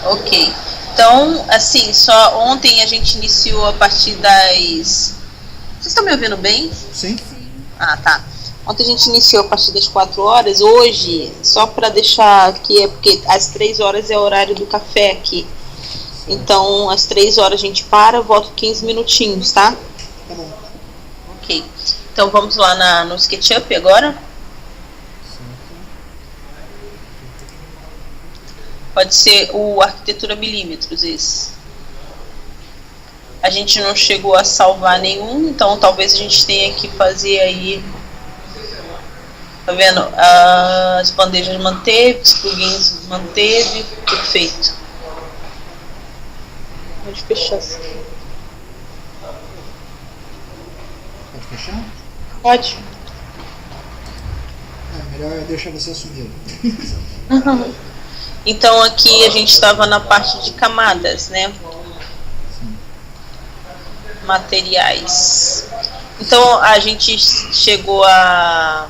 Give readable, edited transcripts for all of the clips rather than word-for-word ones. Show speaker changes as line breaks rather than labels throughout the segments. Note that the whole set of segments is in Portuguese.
Ok. Então, assim, só ontem a gente iniciou a partir das... Vocês estão me ouvindo bem?
Sim?
Ah, tá. Ontem a gente iniciou a partir das 4 horas. Hoje, só para deixar aqui, é porque às 3 horas é o horário do café aqui. Então, às 3 horas a gente para, volta 15 minutinhos, tá?
Tá bom.
Ok. Então, vamos lá no SketchUp agora. Pode ser o Arquitetura Milímetros, esse. A gente não chegou a salvar nenhum, então talvez a gente tenha que fazer aí. Tá vendo? As bandejas manteve, os plugins manteve, perfeito. Pode fechar assim.
Pode fechar?
Pode.
Melhor deixar você assumir.
Então aqui a gente estava na parte de camadas, né? Materiais. Então a gente chegou a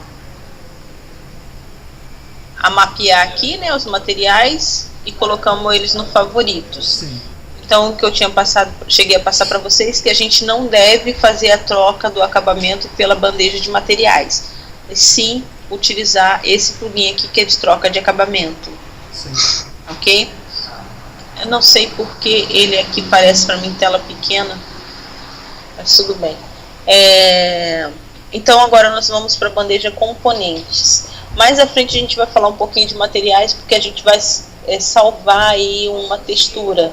mapear aqui, né, os materiais e colocamos eles no favoritos.
Sim.
Então o que eu tinha passado, cheguei a passar para vocês, que a gente não deve fazer a troca do acabamento pela bandeja de materiais, e sim utilizar esse plugin aqui que é de troca de acabamento.
Sim.
Ok? Eu não sei porque ele aqui parece para mim tela pequena, mas tudo bem. Então agora nós vamos para a bandeja componentes. Mais à frente a gente vai falar um pouquinho de materiais, porque a gente vai salvar aí uma textura,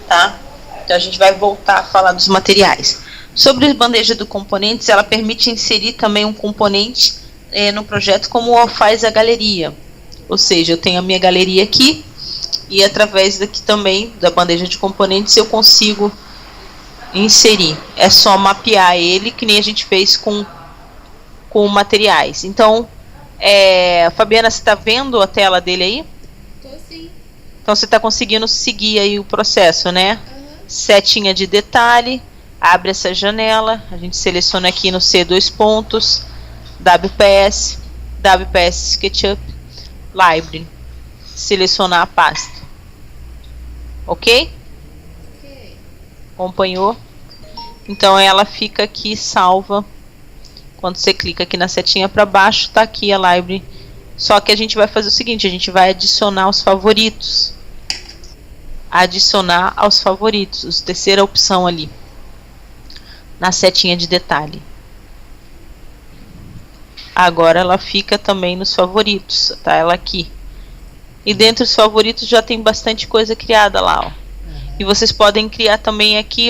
tá? Então a gente vai voltar a falar dos materiais. Sobre a bandeja de componentes, ela permite inserir também um componente no projeto, como faz a galeria. Ou seja, eu tenho a minha galeria aqui, e através daqui também, da bandeja de componentes, eu consigo inserir. É só mapear ele, que nem a gente fez com materiais. Então, Fabiana, você está vendo a tela dele aí?
Tô sim.
Então você está conseguindo seguir aí o processo, né? Setinha de detalhe, abre essa janela, a gente seleciona aqui no C2 pontos, WPS SketchUp, Library, selecionar a pasta. Ok?
Ok.
Acompanhou? Então ela fica aqui salva. Quando você clica aqui na setinha para baixo, tá aqui a library. Só que a gente vai fazer o seguinte, a gente vai adicionar os favoritos. Adicionar aos favoritos, terceira opção ali, na setinha de detalhe. Agora ela fica também nos favoritos, tá? Ela aqui. E dentro dos favoritos já tem bastante coisa criada lá, ó. E vocês podem criar também aqui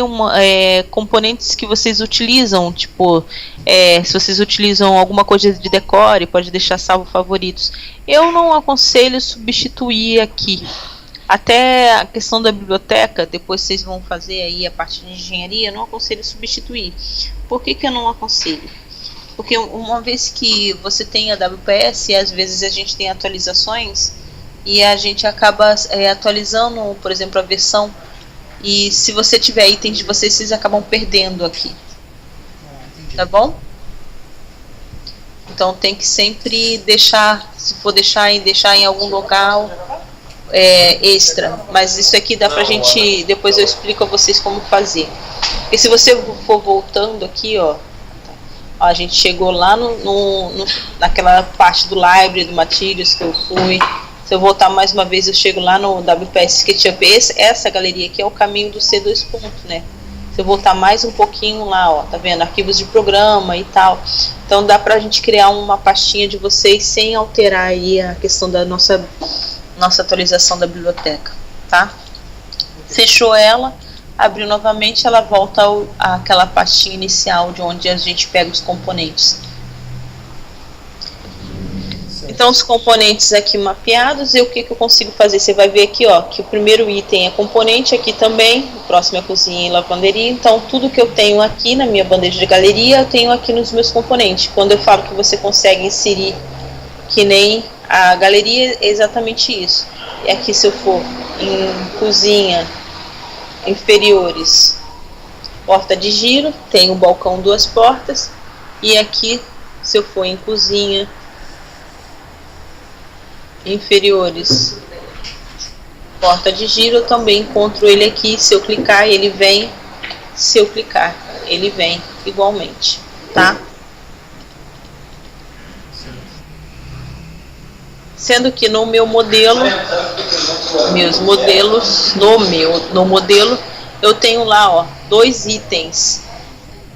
componentes que vocês utilizam, tipo, se vocês utilizam alguma coisa de decore, pode deixar salvo favoritos. Eu não aconselho substituir aqui. Até a questão da biblioteca, depois vocês vão fazer aí a parte de engenharia, eu não aconselho substituir. Por que eu não aconselho? Porque uma vez que você tem a WPS, e às vezes a gente tem atualizações, e a gente acaba atualizando, por exemplo, a versão. E se você tiver itens de vocês acabam perdendo aqui. Tá bom? Então tem que sempre deixar, se for deixar em algum local extra. Mas isso aqui dá pra gente, depois eu explico a vocês como fazer. Porque se você for voltando aqui, ó, a gente chegou lá naquela parte do library, do materials que eu fui. Se eu voltar mais uma vez, eu chego lá no WPS SketchUp. Essa galeria aqui é o caminho do C2 ponto, né? Se eu voltar mais um pouquinho lá, ó, tá vendo? Arquivos de programa e tal. Então dá pra gente criar uma pastinha de vocês sem alterar aí a questão da nossa atualização da biblioteca, tá? Fechou ela, abriu novamente, ela volta àquela pastinha inicial de onde a gente pega os componentes. Então os componentes aqui mapeados, e o que eu consigo fazer? Você vai ver aqui, ó, que o primeiro item é componente, aqui também, o próximo é cozinha e lavanderia. Então tudo que eu tenho aqui na minha bandeja de galeria, eu tenho aqui nos meus componentes. Quando eu falo que você consegue inserir que nem a galeria, é exatamente isso. E aqui, se eu for em cozinha, inferiores, porta de giro, tem o balcão, 2 portas. E aqui, se eu for em cozinha, inferiores, porta de giro, eu também encontro ele aqui. Se eu clicar, ele vem. Se eu clicar, ele vem igualmente, tá? Sendo que no meu modelo, meus modelos, no modelo, eu tenho lá, ó, 2 itens.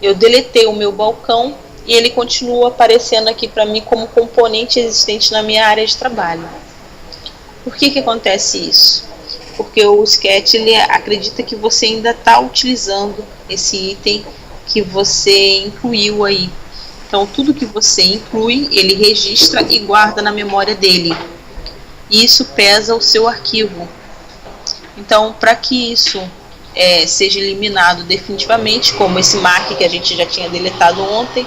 Eu deletei o meu balcão e ele continua aparecendo aqui para mim como componente existente na minha área de trabalho. Por que acontece isso? Porque o Sketch, ele acredita que você ainda está utilizando esse item que você incluiu aí. Então, tudo que você inclui, ele registra e guarda na memória dele. E isso pesa o seu arquivo. Então, para que isso seja eliminado definitivamente, como esse mark que a gente já tinha deletado ontem,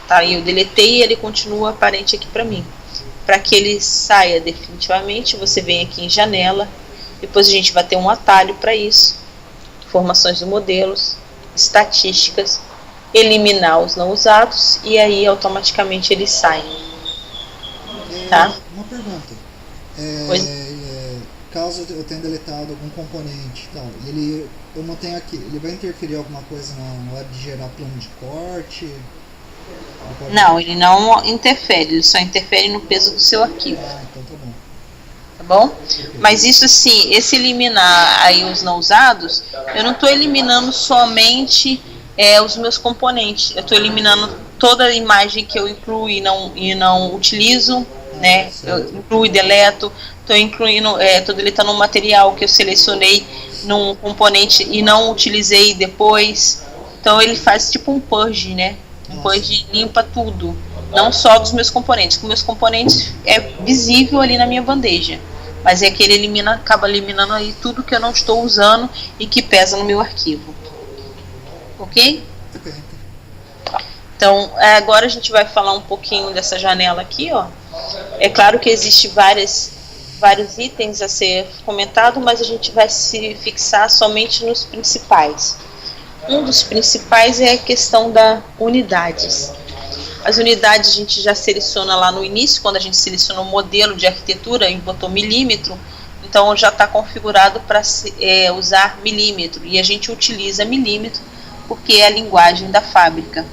tá? Eu deletei e ele continua aparente aqui para mim. Para que ele saia definitivamente, você vem aqui em janela, depois a gente vai ter um atalho para isso, informações do modelos, estatísticas, eliminar os não usados e aí automaticamente eles saem. Tá?
Uma pergunta. Caso eu tenha deletado algum componente e tal, eu mantenho aqui, ele vai interferir alguma coisa na hora de gerar plano de corte?
Não, ele não interfere, ele só interfere no peso do seu arquivo.
Então tá bom.
Tá bom? Okay. Mas isso assim, esse eliminar aí os não usados, eu não estou eliminando somente os meus componentes, eu estou eliminando toda a imagem que eu incluo e não utilizo, né? Eu incluo e deleto, estou deletando um material que eu selecionei num componente e não utilizei depois. Então ele faz tipo um purge, né? Um purge limpa tudo, não só dos meus componentes. Com meus componentes é visível ali na minha bandeja, mas é que ele acaba eliminando aí tudo que eu não estou usando e que pesa no meu arquivo. Ok? Então, agora a gente vai falar um pouquinho dessa janela aqui, ó. É claro que existe vários itens a ser comentado, mas a gente vai se fixar somente nos principais. Um dos principais é a questão das unidades. As unidades a gente já seleciona lá no início, quando a gente seleciona o modelo de arquitetura e botou milímetro, então já está configurado para usar milímetro, e a gente utiliza milímetro porque é a linguagem da fábrica,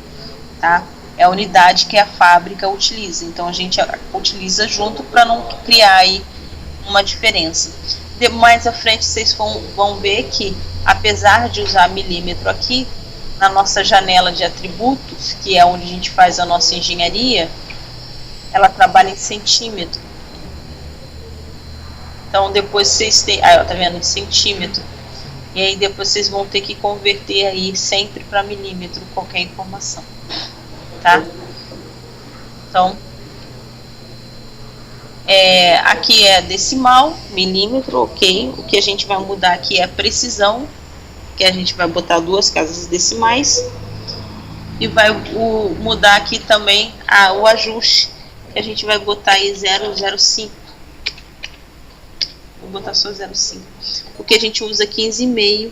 tá? É a unidade que a fábrica utiliza, então a gente utiliza junto para não criar aí uma diferença. Mais à frente vocês vão ver que, apesar de usar milímetro aqui, na nossa janela de atributos, que é onde a gente faz a nossa engenharia, ela trabalha em centímetro. Então depois vocês têm, tá vendo, em centímetro. E aí depois vocês vão ter que converter aí sempre para milímetro qualquer informação, tá? Então aqui é decimal, milímetro, ok. O que a gente vai mudar aqui é a precisão, que a gente vai botar 2 casas decimais, e vai mudar aqui também o ajuste, que a gente vai botar aí 0,05. Vou botar só 0,5, porque a gente usa 15,5,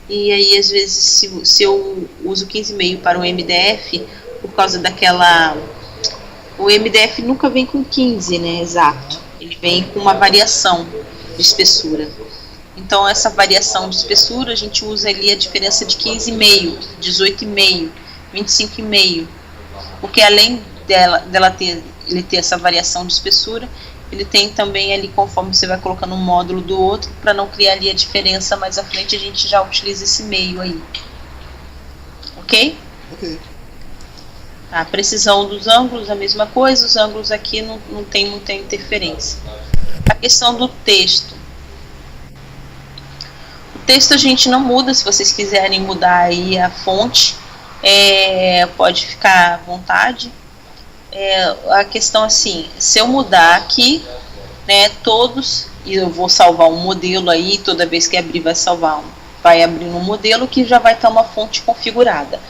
e aí às vezes se eu uso 15,5 para o MDF, por causa daquela... O MDF nunca vem com 15, né, exato. Ele vem com uma variação de espessura. Então essa variação de espessura a gente usa ali a diferença de 15,5, 18,5, 25,5. Porque além ele ter essa variação de espessura, ele tem também ali, conforme você vai colocando um módulo do outro, para não criar ali a diferença, mais à frente a gente já utiliza esse meio aí. Ok?
Ok.
A precisão dos ângulos, a mesma coisa, os ângulos aqui não tem muita interferência. A questão do texto. O texto a gente não muda, se vocês quiserem mudar aí a fonte, pode ficar à vontade. A questão assim, se eu mudar aqui, né, todos, e eu vou salvar um modelo aí, toda vez que abrir vai abrir um modelo que já vai estar uma fonte configurada.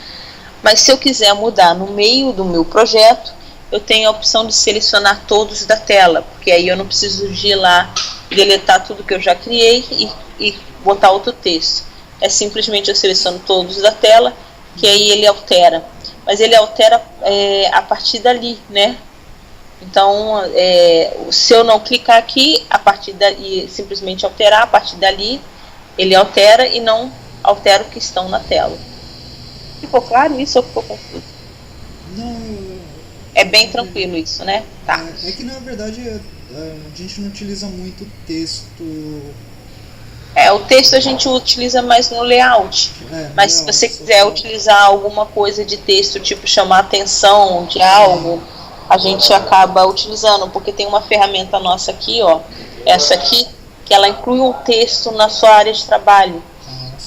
Mas se eu quiser mudar no meio do meu projeto, eu tenho a opção de selecionar todos da tela, porque aí eu não preciso ir lá deletar tudo que eu já criei e botar outro texto. É simplesmente eu seleciono todos da tela, que aí ele altera. Mas ele altera a partir dali, né? Então, se eu não clicar aqui, a partir daí, simplesmente alterar, a partir dali, ele altera e não altera o que estão na tela. Ficou claro isso ou ficou confuso?
Não,
É bem tranquilo isso, né? Tá.
é que na verdade a gente não utiliza muito texto.
O texto a gente utiliza mais no layout. Mas se você quiser utilizar alguma coisa de texto, tipo chamar atenção de algo, a gente acaba utilizando, porque tem uma ferramenta nossa aqui, ó, essa aqui, que ela inclui um texto na sua área de trabalho.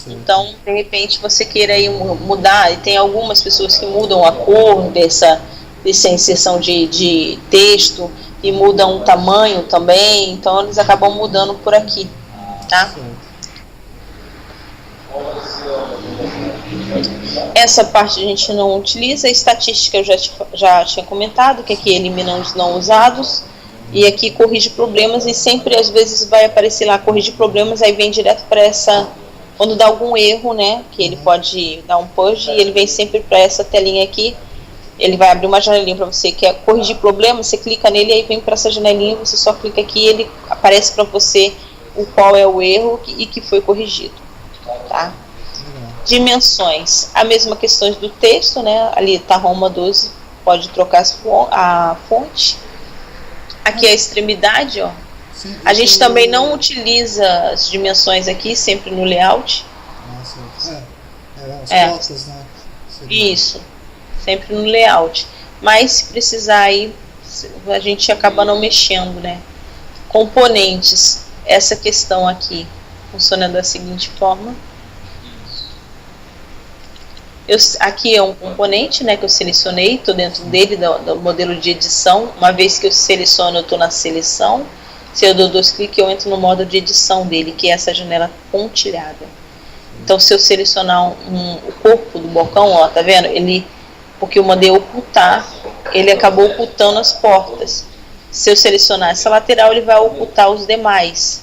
Então, de repente, você queira aí mudar, e tem algumas pessoas que mudam a cor dessa inserção de texto e mudam o tamanho também, então eles acabam mudando por aqui, tá? Essa parte a gente não utiliza. A estatística eu já tinha comentado, que aqui elimina os não usados, e aqui corrige problemas, e sempre às vezes vai aparecer lá corrigir problemas, aí vem direto para essa, quando dá algum erro, né, que ele pode dar um purge, e ele vem sempre para essa telinha aqui. Ele vai abrir uma janelinha para você, quer corrigir problemas, você clica nele, aí vem para essa janelinha, você só clica aqui e ele aparece para você qual é o erro e que foi corrigido, tá? Dimensões, a mesma questão do texto, né? Ali está Roma 12, pode trocar a fonte. Aqui é a extremidade, ó.
Sim,
a gente também não utiliza as dimensões aqui, sempre no layout.
As cotas, né?
Isso, sempre no layout. Mas se precisar aí, a gente acaba não mexendo, né? Componentes, essa questão aqui funciona da seguinte forma. Aqui é um componente, né, que eu selecionei, estou dentro dele, do modelo de edição. Uma vez que eu seleciono, eu estou na seleção. Se eu dou 2 cliques, eu entro no modo de edição dele, que é essa janela pontilhada. Então, se eu selecionar o corpo do balcão, ó, tá vendo? Porque eu mandei ocultar, ele acabou ocultando as portas. Se eu selecionar essa lateral, ele vai ocultar os demais.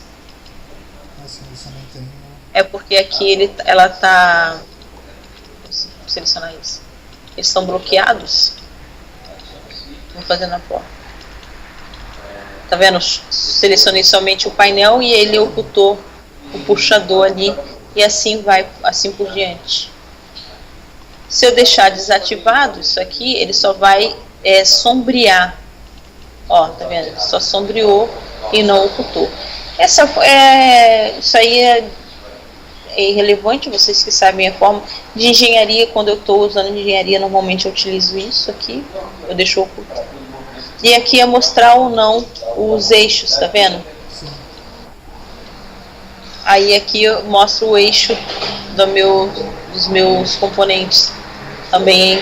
É porque aqui ela está... selecionar isso. Eles estão bloqueados. Vou fazer na porta. Tá vendo? Selecionei somente o painel e ele ocultou o puxador ali, e assim vai, assim por diante. Se eu deixar desativado isso aqui, ele só vai sombrear. Ó, tá vendo? Ele só sombreou e não ocultou. Isso aí é irrelevante, vocês que sabem a forma de engenharia. Quando eu estou usando engenharia, normalmente eu utilizo isso aqui, eu deixo oculto. E aqui é mostrar ou não os eixos, tá vendo?
Sim.
Aí aqui eu mostro o eixo dos meus componentes. Também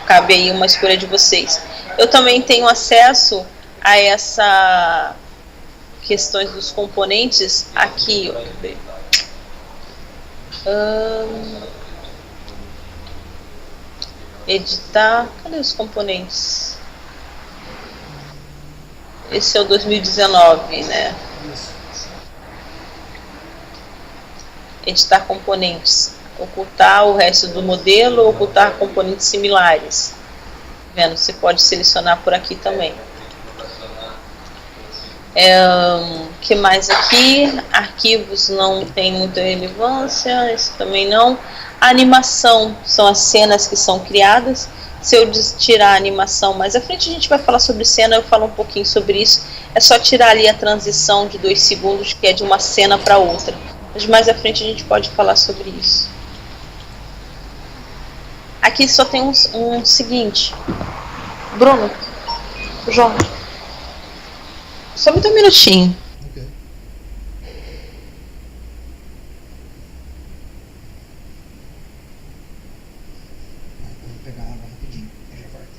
cabe aí uma escolha de vocês. Eu também tenho acesso a essa questões dos componentes aqui, ó. Editar, cadê os componentes? Esse é o 2019, né? Editar componentes, ocultar o resto do modelo, ocultar componentes similares. Vendo? Você pode selecionar por aqui também. Que mais aqui? Arquivos não tem muita relevância, isso também não. A animação são as cenas que são criadas. Se eu tirar a animação mais à frente, a gente vai falar sobre cena, eu falo um pouquinho sobre isso. É só tirar ali a transição de 2 segundos, que é de uma cena para outra. Mas mais à frente a gente pode falar sobre isso. Aqui só tem um seguinte. Bruno, João, só me dá um minutinho.
Ok. Vou pegar água rapidinho, eu já volto.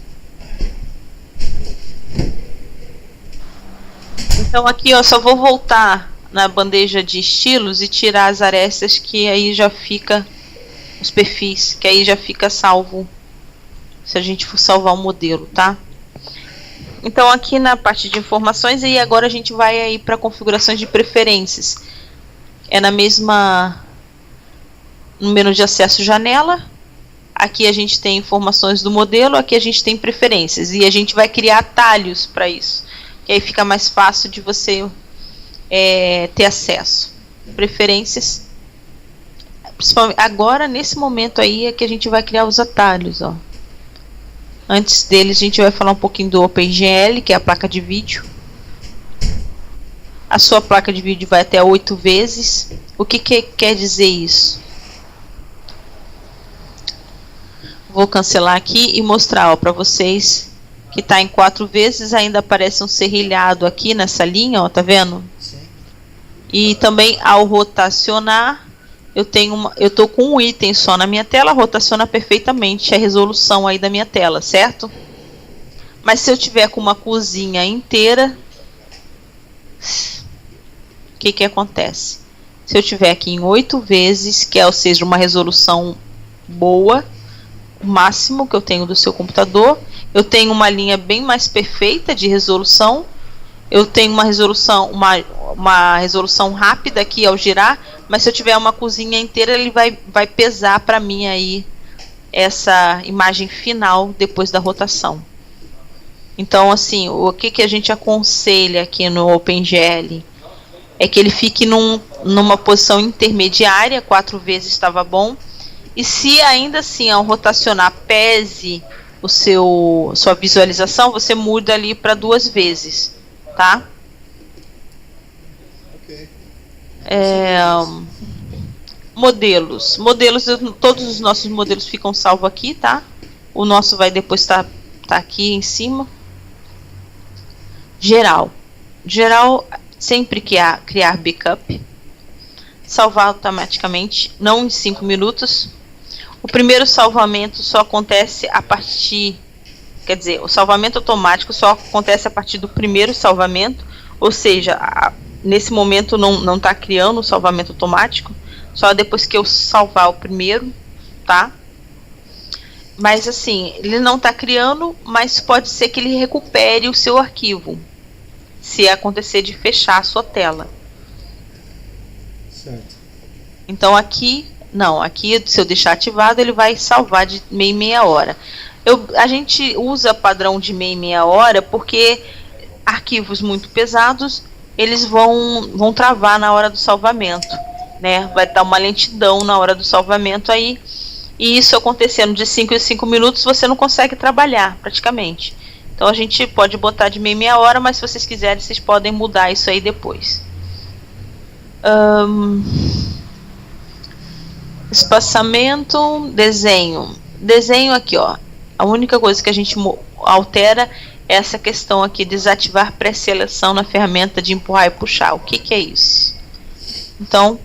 Então aqui, ó, só vou voltar na bandeja de estilos e tirar as arestas, que aí já fica os perfis, que aí já fica salvo se a gente for salvar o modelo, tá? Então aqui na parte de informações, e agora a gente vai aí para configurações de preferências. É no menu de acesso janela. aqui a gente tem informações do modelo, aqui a gente tem preferências, e a gente vai criar atalhos para isso, que aí fica mais fácil de você ter acesso. Preferências, principalmente agora, nesse momento aí, é que a gente vai criar os atalhos, ó. Antes deles, a gente vai falar um pouquinho do OpenGL, que é a placa de vídeo. A sua placa de vídeo vai até 8 vezes. O que quer dizer isso? Vou cancelar aqui e mostrar para vocês que está em 4 vezes. Ainda aparece um serrilhado aqui nessa linha, ó, tá vendo?
Sim.
E também ao rotacionar, eu tô com um item só na minha tela, rotaciona perfeitamente a resolução aí da minha tela, certo? Mas se eu tiver com uma cozinha inteira, o que acontece? Se eu tiver aqui em 8 vezes, que é, ou seja, uma resolução boa, o máximo que eu tenho do seu computador, eu tenho uma linha bem mais perfeita de resolução, eu tenho uma resolução rápida aqui ao girar, mas se eu tiver uma cozinha inteira, ele vai pesar para mim aí essa imagem final depois da rotação. Então, assim, o que a gente aconselha aqui no OpenGL é que ele fique numa posição intermediária, 4 vezes estava bom, e se ainda assim ao rotacionar pese sua visualização, você muda ali para 2 vezes, tá?
Ok.
Modelos, todos os nossos modelos ficam salvos aqui, tá? O nosso vai depois tá aqui em cima. Geral, sempre criar backup, salvar automaticamente, não em 5 minutos. O primeiro salvamento só acontece a partir, quer dizer, o salvamento automático só acontece a partir do primeiro salvamento, ou seja, nesse momento não está criando o salvamento automático, só depois que eu salvar o primeiro, tá? Mas assim, ele não está criando, mas pode ser que ele recupere o seu arquivo, se acontecer de fechar a sua tela.
Certo.
Então aqui, se eu deixar ativado, ele vai salvar de meia hora. A gente usa padrão de meia hora porque arquivos muito pesados, eles vão travar na hora do salvamento, né? Vai dar uma lentidão na hora do salvamento aí, e isso acontecendo de 5 em 5 minutos, você não consegue trabalhar praticamente. Então a gente pode botar de meia hora, mas se vocês quiserem, vocês podem mudar isso aí depois. Espaçamento, desenho aqui, ó. A única coisa que a gente altera é essa questão aqui, desativar pré-seleção na ferramenta de empurrar e puxar. O que é isso? Então,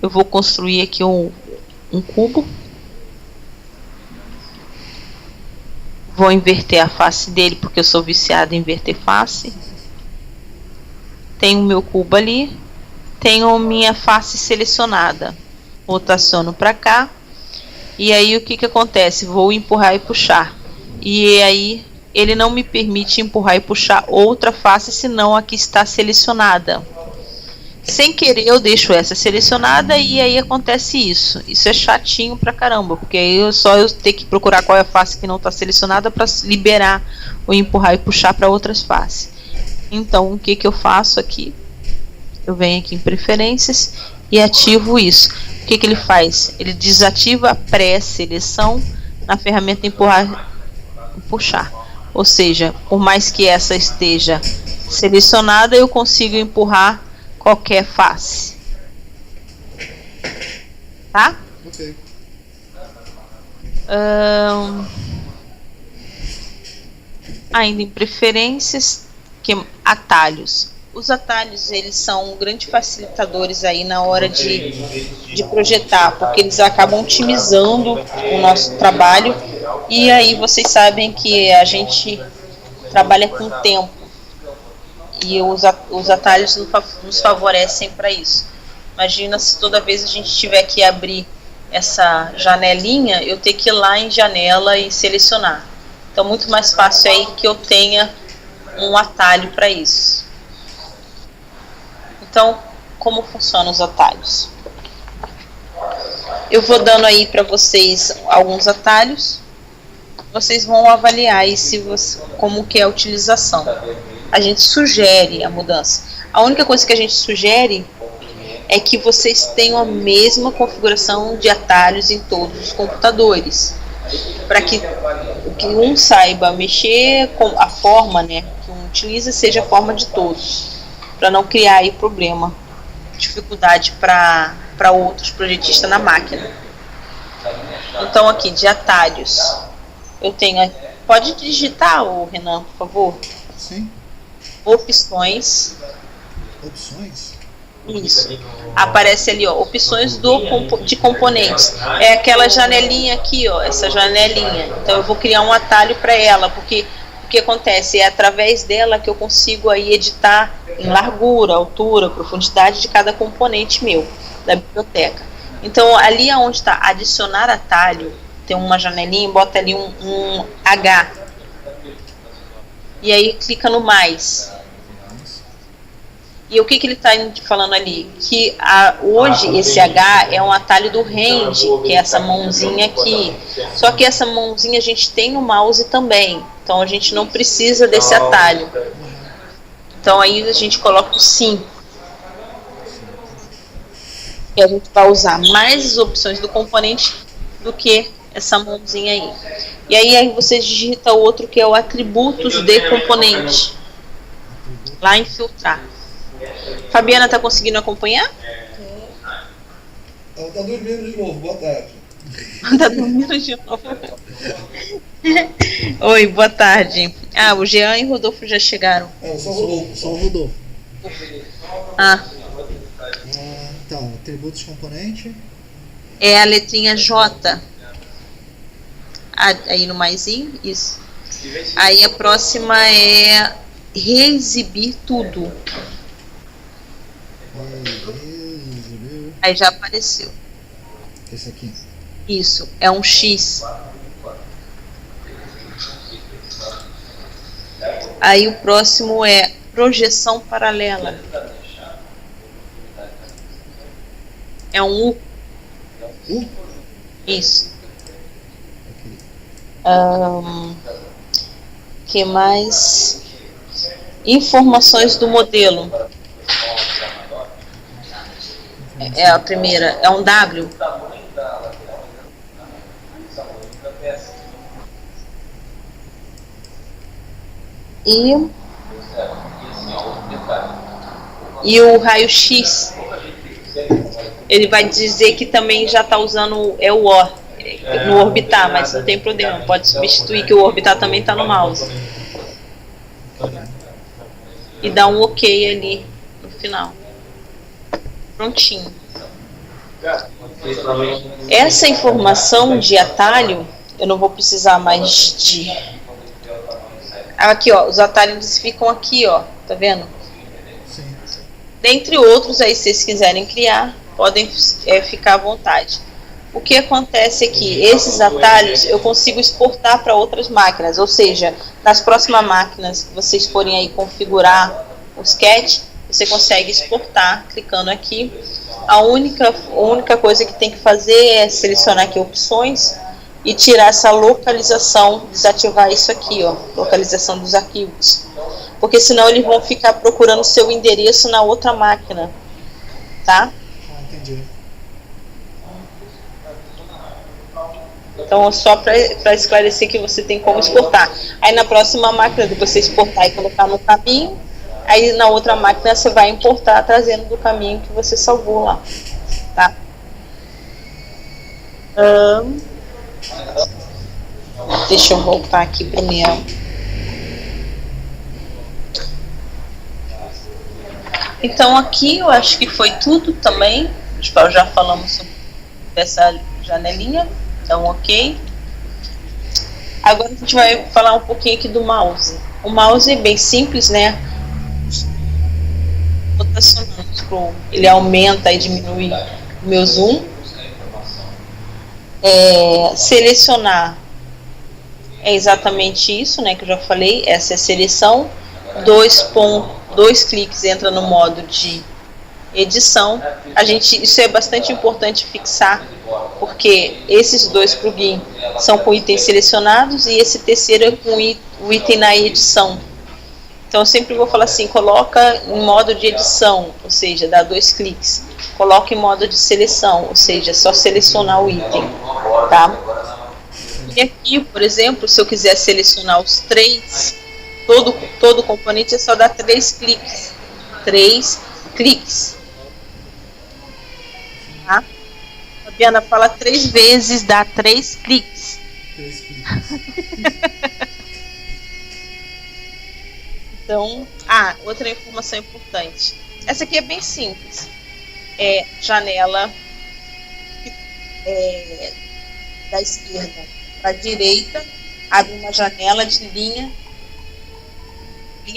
eu vou construir aqui um cubo. Vou inverter a face dele, porque eu sou viciada em inverter face. Tenho o meu cubo ali. Tenho minha face selecionada. Rotaciono para cá. E aí o que acontece? Vou empurrar e puxar. E aí ele não me permite empurrar e puxar outra face, senão a que está selecionada. Sem querer eu deixo essa selecionada e aí acontece isso. Isso é chatinho pra caramba, porque aí eu ter que procurar qual é a face que não está selecionada para liberar o empurrar e puxar para outras faces. Então o que eu faço aqui? Eu venho aqui em preferências e ativo isso. O que ele faz? Ele desativa a pré-seleção na ferramenta empurrar e puxar. Ou seja, por mais que essa esteja selecionada, eu consigo empurrar qualquer face. Tá?
Ok.
Ainda em preferências, atalhos. Os atalhos, eles são grandes facilitadores aí na hora de projetar, porque eles acabam otimizando o nosso trabalho, e aí vocês sabem que a gente trabalha com tempo, e os atalhos nos favorecem para isso. Imagina se toda vez a gente tiver que abrir essa janelinha, eu ter que ir lá em janela e selecionar. Então, muito mais fácil aí que eu tenha um atalho para isso. Então, como funcionam os atalhos? Eu vou dando aí para vocês alguns atalhos. Vocês vão avaliar aí como que é a utilização. A gente sugere a mudança. A única coisa que a gente sugere é que vocês tenham a mesma configuração de atalhos em todos os computadores, para que um saiba mexer com a forma, né, que um utiliza seja a forma de todos, para não criar aí problema, dificuldade para outros projetistas na máquina. Então aqui de atalhos eu tenho, pode digitar, o Renan, por favor?
Sim.
Opções. Isso. Aparece ali, ó, opções de componentes. É aquela janelinha aqui, ó, essa janelinha. Então eu vou criar um atalho para ela, porque o que acontece é através dela que eu consigo aí editar em largura, altura, profundidade de cada componente meu da biblioteca. Então ali onde está adicionar atalho, tem uma janelinha, bota ali um H. E aí clica no mais. E o que ele está falando ali? Que hoje esse H é um atalho do Range, que é essa mãozinha aqui. Só que essa mãozinha a gente tem no mouse também. Então a gente não precisa desse atalho. Então aí a gente coloca o 5. E a gente vai usar mais as opções do componente do que essa mãozinha aí. E aí você digita o outro que é o atributos de componente. Lá em filtrar. Fabiana, tá conseguindo acompanhar?
Ela tá dormindo de novo, boa tarde.
Tá dormindo de novo. Oi, boa tarde. O Jean e o Rodolfo já chegaram.
Só o
Rodolfo. Então, atributos de componente.
É a letrinha J. Aí no maisinho, isso. Aí a próxima é reexibir tudo. Aí já apareceu.
Esse aqui.
Isso, é um X. Aí o próximo é projeção paralela. É um U.
U?
Isso. Que mais? Informações do modelo. É a primeira, é um W. E o raio-x, ele vai dizer que também já está usando o O no orbitar, mas não tem problema, pode substituir, que o orbitar também está no mouse. E dá um OK ali no final. Prontinho. Essa informação de atalho, eu não vou precisar mais de... Aqui, ó, os atalhos ficam aqui, ó, tá vendo?
Sim.
Dentre outros, aí se vocês quiserem criar, podem ficar à vontade. O que acontece é que esses atalhos eu consigo exportar para outras máquinas, ou seja, nas próximas máquinas que vocês forem aí configurar o Sketch, você consegue exportar clicando aqui. A única coisa que tem que fazer é selecionar aqui opções e tirar essa localização, desativar isso aqui, ó, localização dos arquivos. Porque senão eles vão ficar procurando o seu endereço na outra máquina, tá?
Entendi.
Então, só para esclarecer que você tem como exportar. Aí na próxima máquina, depois você exportar e colocar no caminho, aí na outra máquina você vai importar trazendo do caminho que você salvou lá, tá? Deixa eu voltar aqui primeiro. Então aqui eu acho que foi tudo também. Já falamos sobre essa janelinha. Então, OK. Agora a gente vai falar um pouquinho aqui do mouse. O mouse é bem simples, né? Rotacionando, ele aumenta e diminui o meu zoom. Selecionar é exatamente isso, né? Que eu já falei. Essa é a seleção. Dois cliques entra no modo de edição. Isso é bastante importante fixar, porque esses dois plugins são com itens selecionados e esse terceiro é com o item na edição. Então eu sempre vou falar assim, coloca em modo de edição, ou seja, dá 2 cliques. Coloca em modo de seleção, ou seja, só selecionar o item, tá? E aqui, por exemplo, se eu quiser selecionar os 3, todo componente é só dar 3 cliques. 3 cliques. Tá? Fabiana fala 3 vezes, dá 3 cliques.
3 cliques.
Então, outra informação importante. Essa aqui é bem simples. É janela da esquerda para a direita, abre uma janela de linha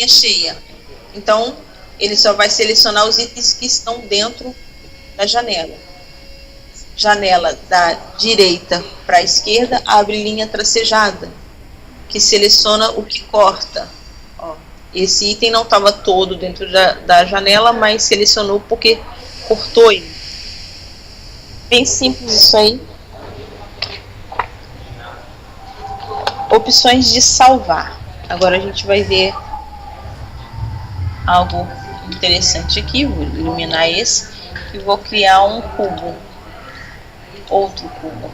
cheia. Então, ele só vai selecionar os itens que estão dentro da janela. Janela da direita para a esquerda, abre linha tracejada, que seleciona o que corta. Ó, esse item não estava todo dentro da janela, mas selecionou porque cortou ele. Bem simples isso aí. Opções de salvar. Agora a gente vai ver algo interessante aqui. Vou iluminar esse e vou criar um cubo. Outro cubo.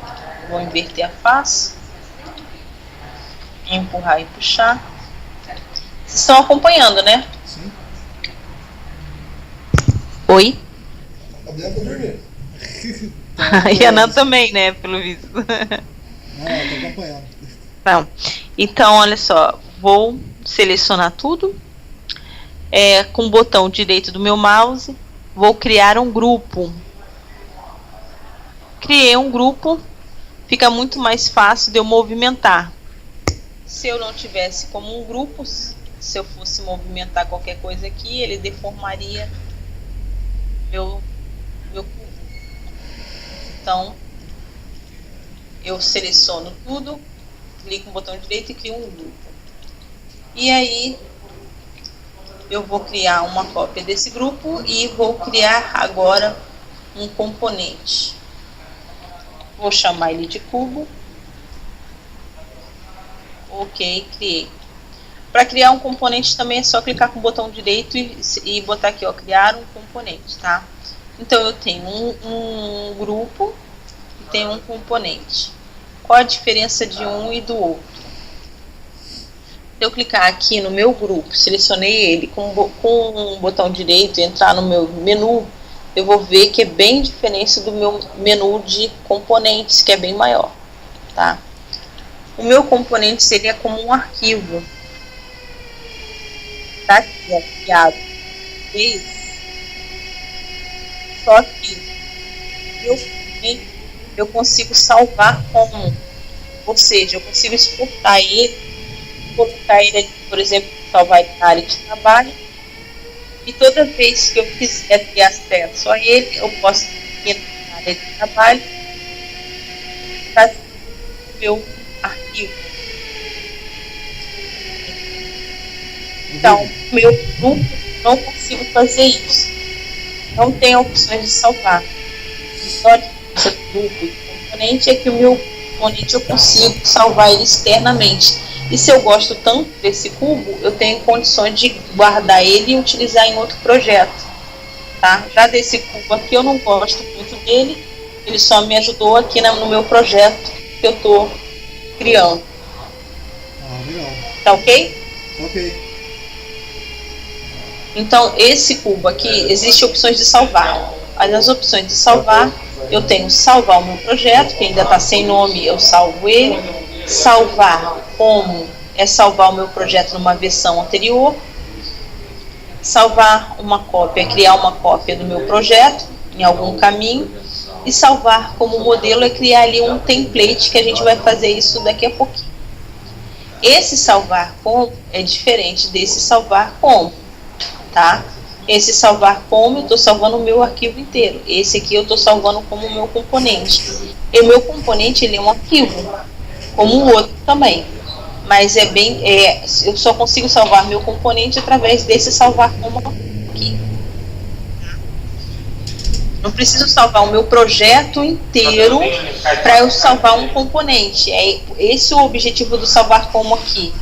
Vou inverter a face. Empurrar e puxar. Vocês estão acompanhando, né?
Sim.
Oi?
A Débora tá dormindo.
E a Nan também, né? Pelo visto.
Não, eu tô acompanhando.
Não. Então, olha só. Vou selecionar tudo. Com o botão direito do meu mouse. Vou criar um grupo. Criei um grupo. Fica muito mais fácil de eu movimentar. Se eu não tivesse como um grupo, se eu fosse movimentar qualquer coisa aqui, ele deformaria meu cubo. Então, eu seleciono tudo, clico no botão direito e crio um grupo. E aí, eu vou criar uma cópia desse grupo e vou criar agora um componente. Vou chamar ele de cubo. Ok, criei. Para criar um componente também é só clicar com o botão direito e botar aqui, ó, criar um componente, tá? Então eu tenho um grupo e tenho um componente. Qual a diferença de um e do outro? Se eu clicar aqui no meu grupo, selecionei ele com o botão direito e entrar no meu menu, eu vou ver que é bem diferente do meu menu de componentes, que é bem maior, tá? O meu componente seria como um arquivo. Tá aqui, ó, criado. Só que eu consigo salvar como. Ou seja, eu consigo exportar ele, colocar ele, por exemplo, salvar ele na área de trabalho. E toda vez que eu quiser ter acesso a ele, eu posso ir na área de trabalho para o meu arquivo. Então, meu grupo não consigo fazer isso. Não tem opções de salvar. Só de grupo e componente é que o meu componente eu consigo salvar ele externamente. E se eu gosto tanto desse cubo, eu tenho condições de guardar ele e utilizar em outro projeto. Tá? Já desse cubo aqui eu não gosto muito dele. Ele só me ajudou aqui no meu projeto que eu estou criando.
Legal.
Tá ok?
Ok.
Então, esse cubo aqui, existem opções de salvar. As opções de salvar, eu tenho salvar o meu projeto, que ainda está sem nome, eu salvo ele. Salvar como é salvar o meu projeto numa versão anterior. Salvar uma cópia, criar uma cópia do meu projeto em algum caminho. E salvar como modelo é criar ali um template, que a gente vai fazer isso daqui a pouquinho. Esse salvar como é diferente desse salvar como. Tá? Esse salvar como, eu estou salvando o meu arquivo inteiro. Esse aqui eu estou salvando como o meu componente. E o meu componente, ele é um arquivo, como o outro também. Mas eu só consigo salvar meu componente através desse salvar como aqui. Não preciso salvar o meu projeto inteiro para eu salvar um componente. É esse o objetivo do salvar como aqui.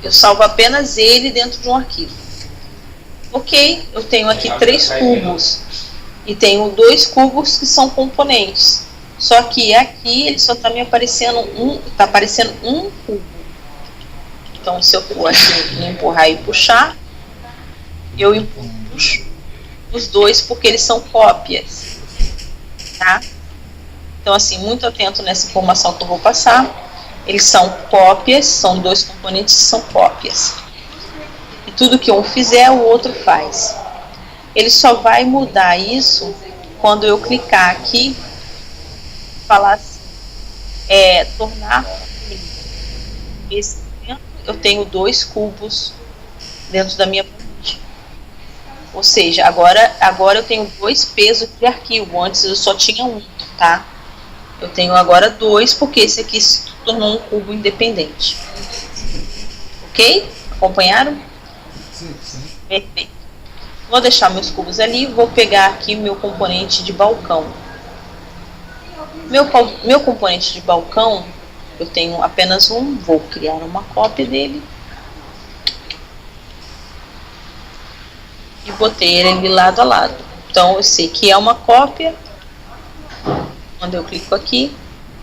Eu salvo apenas ele dentro de um arquivo. Ok, eu tenho aqui 3 cubos e tenho 2 cubos que são componentes. Só que aqui ele só está me aparecendo um cubo. Então, se eu for assim, empurrar e puxar, eu empurro os 2 porque eles são cópias, tá? Então, assim, muito atento nessa informação que eu vou passar. Eles são cópias, são 2 componentes que são cópias. E tudo que um fizer, o outro faz. Ele só vai mudar isso quando eu clicar aqui, falar assim, tornar esse dentro, eu tenho 2 cubos dentro da minha ponte. Ou seja, agora eu tenho 2 pesos de arquivo. Antes eu só tinha um, tá? Eu tenho agora 2 porque esse aqui se tornou um cubo independente. Ok? Acompanharam?
Sim, sim.
Perfeito. Vou deixar meus cubos ali. Vou pegar aqui meu componente de balcão. Meu componente de balcão, eu tenho apenas um. Vou criar uma cópia dele. E botei ele lado a lado. Então eu sei que é uma cópia. Quando eu clico aqui,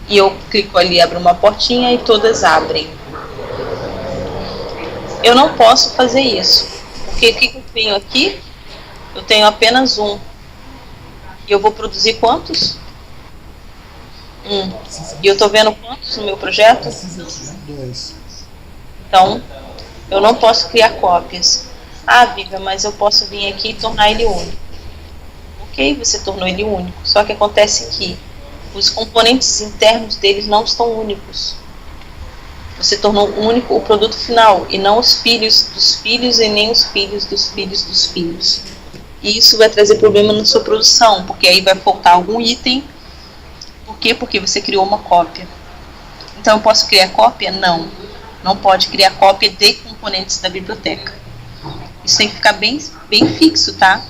e eu clico ali, abre uma portinha e todas abrem. Eu não posso fazer isso, porque o que eu tenho aqui? Eu tenho apenas um. E eu vou produzir quantos? E eu estou vendo quantos no meu projeto?
2.
Então, eu não posso criar cópias. Ah, Vivian, mas eu posso vir aqui e tornar ele único. Ok, você tornou ele único. Só que acontece que os componentes internos deles não estão únicos. Você tornou único o produto final e não os filhos dos filhos e nem os filhos dos filhos dos filhos. E isso vai trazer problema na sua produção, porque aí vai faltar algum item. Por quê? Porque você criou uma cópia. Então eu posso criar cópia? Não. Não pode criar cópia de componentes da biblioteca. Isso tem que ficar bem fixo, tá?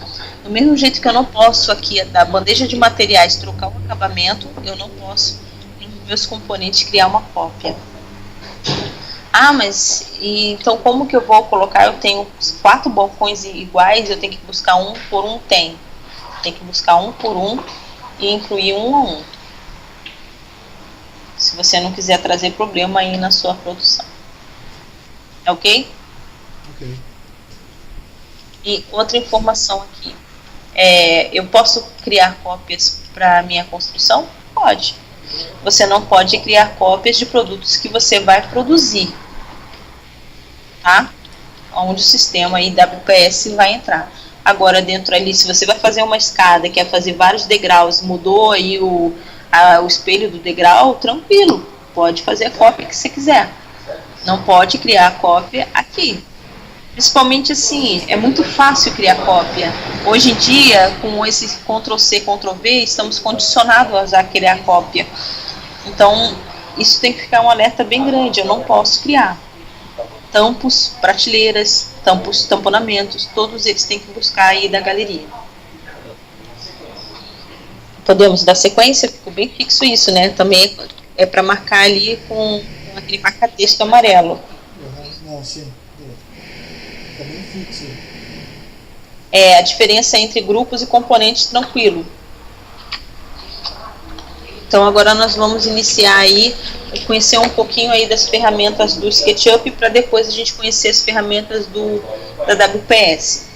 Do mesmo jeito que eu não posso aqui da bandeja de materiais trocar o acabamento, eu não posso nos meus componentes criar uma cópia. Ah, mas então como que eu vou colocar? Eu tenho 4 balcões iguais, eu tenho que buscar um por um? Tem que buscar um por um e incluir um a um. Se você não quiser trazer problema aí na sua produção. É ok?
Ok.
E outra informação aqui. Eu posso criar cópias para minha construção? Pode. Você não pode criar cópias de produtos que você vai produzir, tá? Onde o sistema IWPS vai entrar. Agora, dentro ali, se você vai fazer uma escada, quer fazer vários degraus, mudou aí o espelho do degrau, tranquilo. Pode fazer a cópia que você quiser. Não pode criar a cópia aqui. Principalmente assim, é muito fácil criar cópia. Hoje em dia, com esse Ctrl+C, Ctrl+V, estamos condicionados a criar cópia. Então, isso tem que ficar um alerta bem grande, eu não posso criar. Tampos, prateleiras, tamponamentos, todos eles têm que buscar aí da galeria. Podemos dar sequência? Ficou bem fixo isso, né? Também é para marcar ali com aquele marca-texto amarelo.
Não, sim. Fica bem fixo.
A diferença entre grupos e componentes, tranquilo. Então agora nós vamos iniciar aí, conhecer um pouquinho aí das ferramentas do SketchUp para depois a gente conhecer as ferramentas da WPS.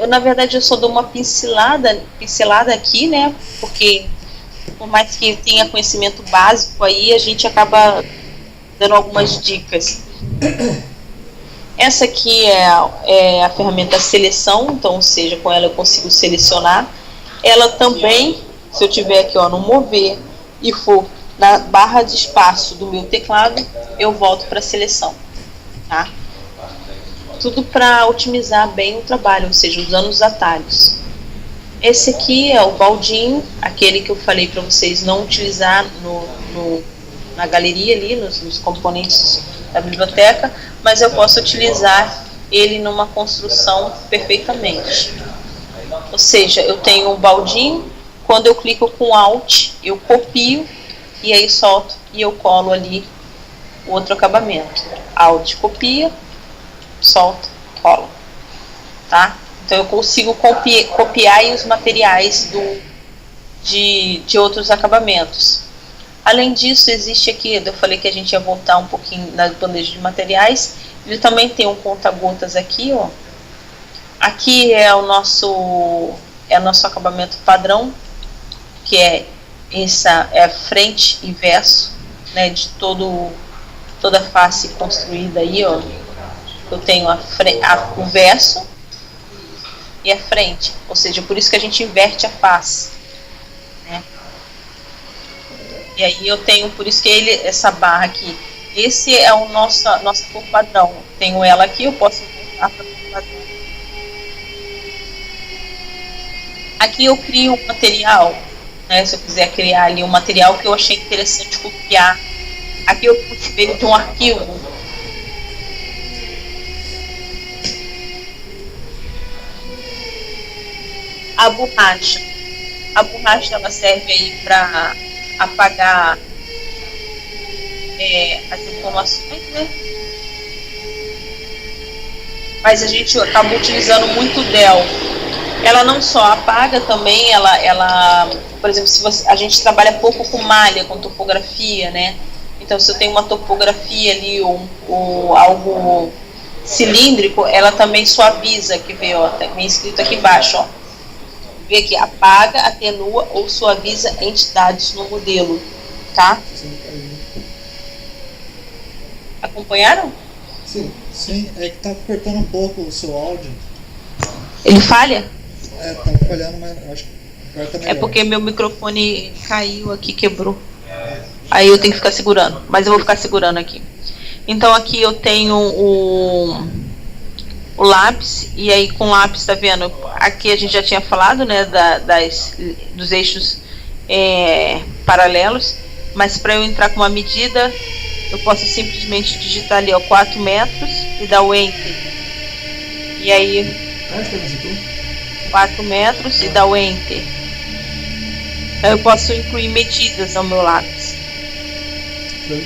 Na verdade eu só dou uma pincelada aqui, né? Porque por mais que tenha conhecimento básico aí, a gente acaba dando algumas dicas. Essa aqui é a ferramenta seleção, então, ou seja, com ela eu consigo selecionar. Ela também, se eu tiver aqui no mover e for na barra de espaço do meu teclado, eu volto para a seleção, tá? Tudo para otimizar bem o trabalho, ou seja, usando os atalhos. Esse aqui é o baldinho, aquele que eu falei para vocês não utilizar na galeria ali, nos componentes da biblioteca, mas eu posso utilizar ele numa construção perfeitamente. Ou seja, eu tenho um baldinho, quando eu clico com Alt, eu copio e aí solto e eu colo ali o outro acabamento. Alt, copia, solto, colo. Tá? Então eu consigo copiar aí os materiais de outros acabamentos. Além disso, existe aqui, eu falei que a gente ia voltar um pouquinho na bandeja de materiais. Ele também tem um conta-gotas aqui, ó. Aqui é o nosso acabamento padrão, que é frente e verso, né, de toda a face construída aí, ó. Eu tenho o verso e a frente, ou seja, por isso que a gente inverte a face, né? E aí eu tenho, por isso que essa barra aqui, esse é o nossa cor padrão. Tenho ela aqui, eu posso voltar para a cor padrão. Aqui eu crio um material, né, se eu quiser criar ali um material que eu achei interessante copiar. Aqui eu cultivei ele de um arquivo. A borracha. A borracha ela serve aí para apagar as informações, né? Mas a gente acaba utilizando muito o DEL. Ela não só apaga, também ela por exemplo, a gente trabalha pouco com malha, com topografia, né? Então, se eu tenho uma topografia ali ou algo cilíndrico, ela também suaviza, que vê, ó, tá bem escrito aqui embaixo, ó. Vê aqui, apaga, atenua ou suaviza entidades no modelo, tá? Acompanharam?
Sim, é que tá cortando um pouco o seu áudio.
Ele falha?
Tá falhando, mas acho que agora tá melhor.
É porque meu microfone caiu aqui, quebrou. Aí eu tenho que ficar segurando, mas eu vou ficar segurando aqui. Então aqui eu tenho o lápis, e aí com o lápis, tá vendo? Aqui a gente já tinha falado, né, dos eixos paralelos, mas para eu entrar com uma medida, eu posso simplesmente digitar ali, ó, 4 metros e dar o Enter. E aí 4 metros e dar o Enter. Então eu posso incluir medidas ao meu lápis.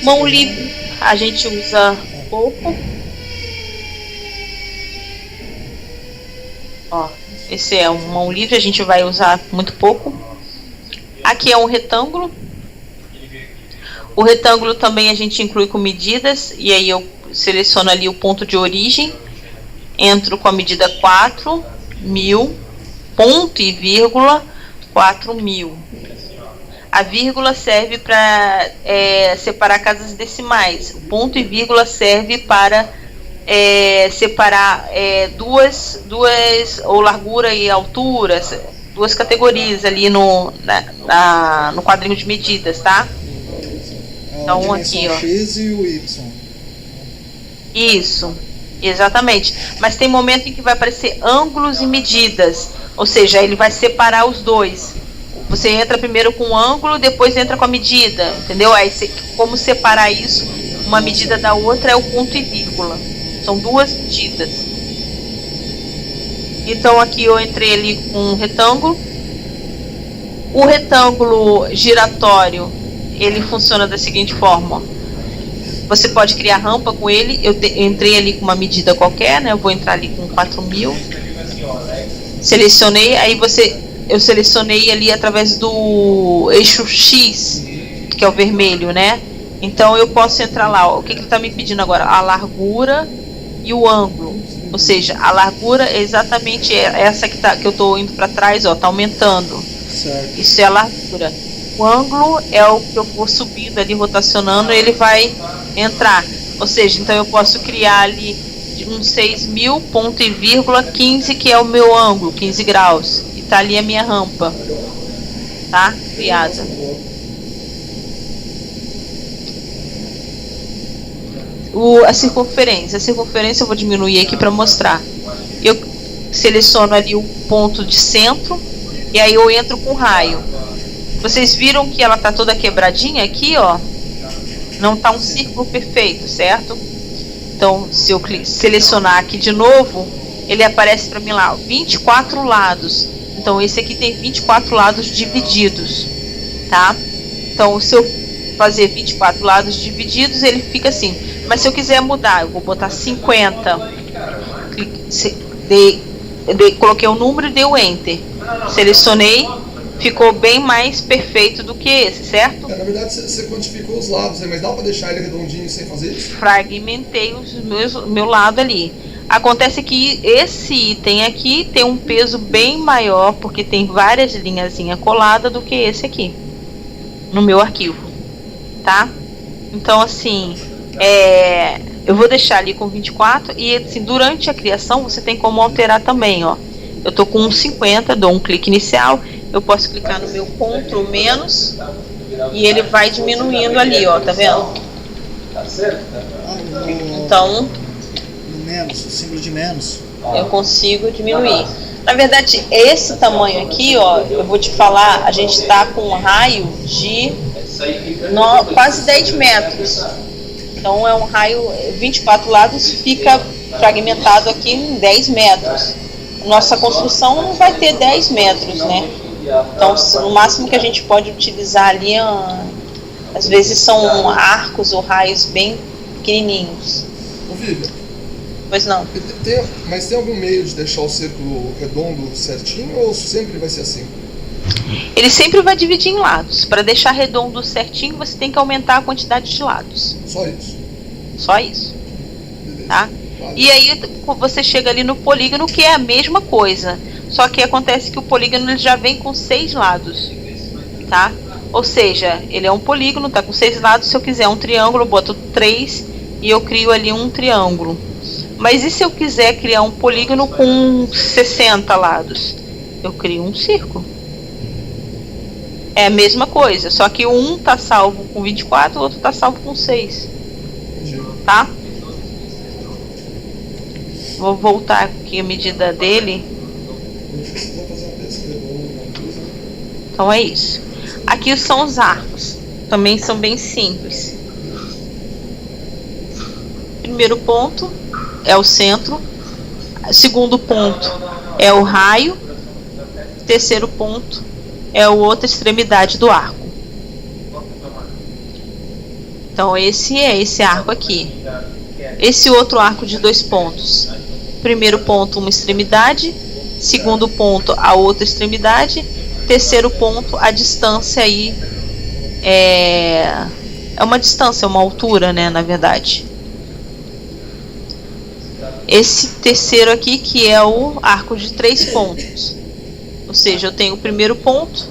Mão livre a gente usa pouco. Ó, esse é um mão livre, a gente vai usar muito pouco. Aqui é um retângulo. O retângulo também a gente inclui com medidas, e aí eu seleciono ali o ponto de origem, entro com a medida 4.000, ponto e vírgula 4.000. A vírgula serve para separar casas decimais. O ponto e vírgula serve para separar duas ou largura e altura, duas categorias ali no quadrinho de medidas, tá? Então aqui, ó.
X e o Y.
Isso, exatamente. Mas tem momento em que vai aparecer ângulos e medidas, ou seja, ele vai separar os dois. Você entra primeiro com o ângulo, depois entra com a medida, entendeu? Aí como separar isso, uma medida da outra, é o ponto e vírgula. São duas medidas. Então aqui eu entrei ali com um retângulo. O retângulo giratório, ele funciona da seguinte forma. Você pode criar rampa com ele. Eu entrei ali com uma medida qualquer, né? Eu vou entrar ali com 4.000. Selecionei, aí eu selecionei ali através do eixo X, que é o vermelho, né? Então eu posso entrar lá, ó, o que ele está me pedindo agora? A largura e o ângulo. Ou seja, a largura é exatamente essa que eu estou indo para trás, ó, tá aumentando.
Certo.
Isso é a largura. O ângulo é o que eu vou subindo ali, rotacionando, ele vai entrar. Ou seja, então eu posso criar ali um 6.000, ponto e vírgula 15, que é o meu ângulo, 15 graus. E tá ali a minha rampa. Tá? Criada. A circunferência eu vou diminuir aqui para mostrar. Eu seleciono ali o ponto de centro e aí eu entro com raio. Vocês viram que ela tá toda quebradinha aqui, ó? Não tá um círculo perfeito, certo? Então, se eu selecionar aqui de novo, ele aparece para mim lá, ó, 24 lados. Então esse aqui tem 24 lados divididos, tá? Então se eu fazer 24 lados divididos, ele fica assim. Mas se eu quiser mudar, eu vou botar 50. Coloquei o número e dei o Enter. Selecionei, ficou bem mais perfeito do que esse, certo?
Na verdade você quantificou os lados, né? Mas dá pra deixar ele redondinho sem fazer isso?
Fragmentei meu lado ali. Acontece que esse item aqui tem um peso bem maior, porque tem várias linhazinhas coladas do que esse aqui, no meu arquivo, tá? Então assim, eu vou deixar ali com 24 e assim, durante a criação você tem como alterar também, ó. Eu tô com 50, dou um clique inicial, eu posso clicar no meu Ctrl menos e ele vai diminuindo ali, ó, tá vendo? Então,
no menos, o símbolo de menos.
eu consigo diminuir. Na verdade, esse tamanho aqui, ó, eu vou te falar, a gente tá com um raio de quase 10 metros. Então é um raio, 24 lados, fica fragmentado aqui em 10 metros. Nossa construção não vai ter 10 metros, né? Então no máximo que a gente pode utilizar ali, às vezes são arcos ou raios bem pequenininhos.
Ô, Vivian,
Pois não.
mas tem algum meio de deixar o círculo redondo certinho ou sempre vai ser assim?
Ele sempre vai dividir em lados. Para deixar redondo certinho, você tem que aumentar a quantidade de lados.
Só isso?
Só isso,
Beleza.
tá? E aí você chega ali no polígono, que é a mesma coisa. Só que acontece que o polígono ele já vem com 6 lados, tá? Ou seja, ele é um polígono, tá com 6 lados. Se eu quiser um triângulo, eu boto 3 e eu crio ali um triângulo. Mas e se eu quiser criar um polígono com 60 lados? Eu crio um círculo. É a mesma coisa, só que um tá salvo com 24, o outro tá salvo com 6.
Entendi.
Tá? Vou voltar aqui a medida dele. Então é isso. Aqui são os arcos. Também são bem simples. Primeiro ponto é o centro. Segundo ponto é o raio. Terceiro ponto é a outra extremidade do arco. Então esse é esse arco aqui. Esse outro arco de 2 pontos. Primeiro ponto, uma extremidade. Segundo ponto, a outra extremidade. Terceiro ponto, a distância aí é uma distância, uma altura, né, na verdade. Esse terceiro aqui que é o arco de 3 pontos. Ou seja, eu tenho o primeiro ponto,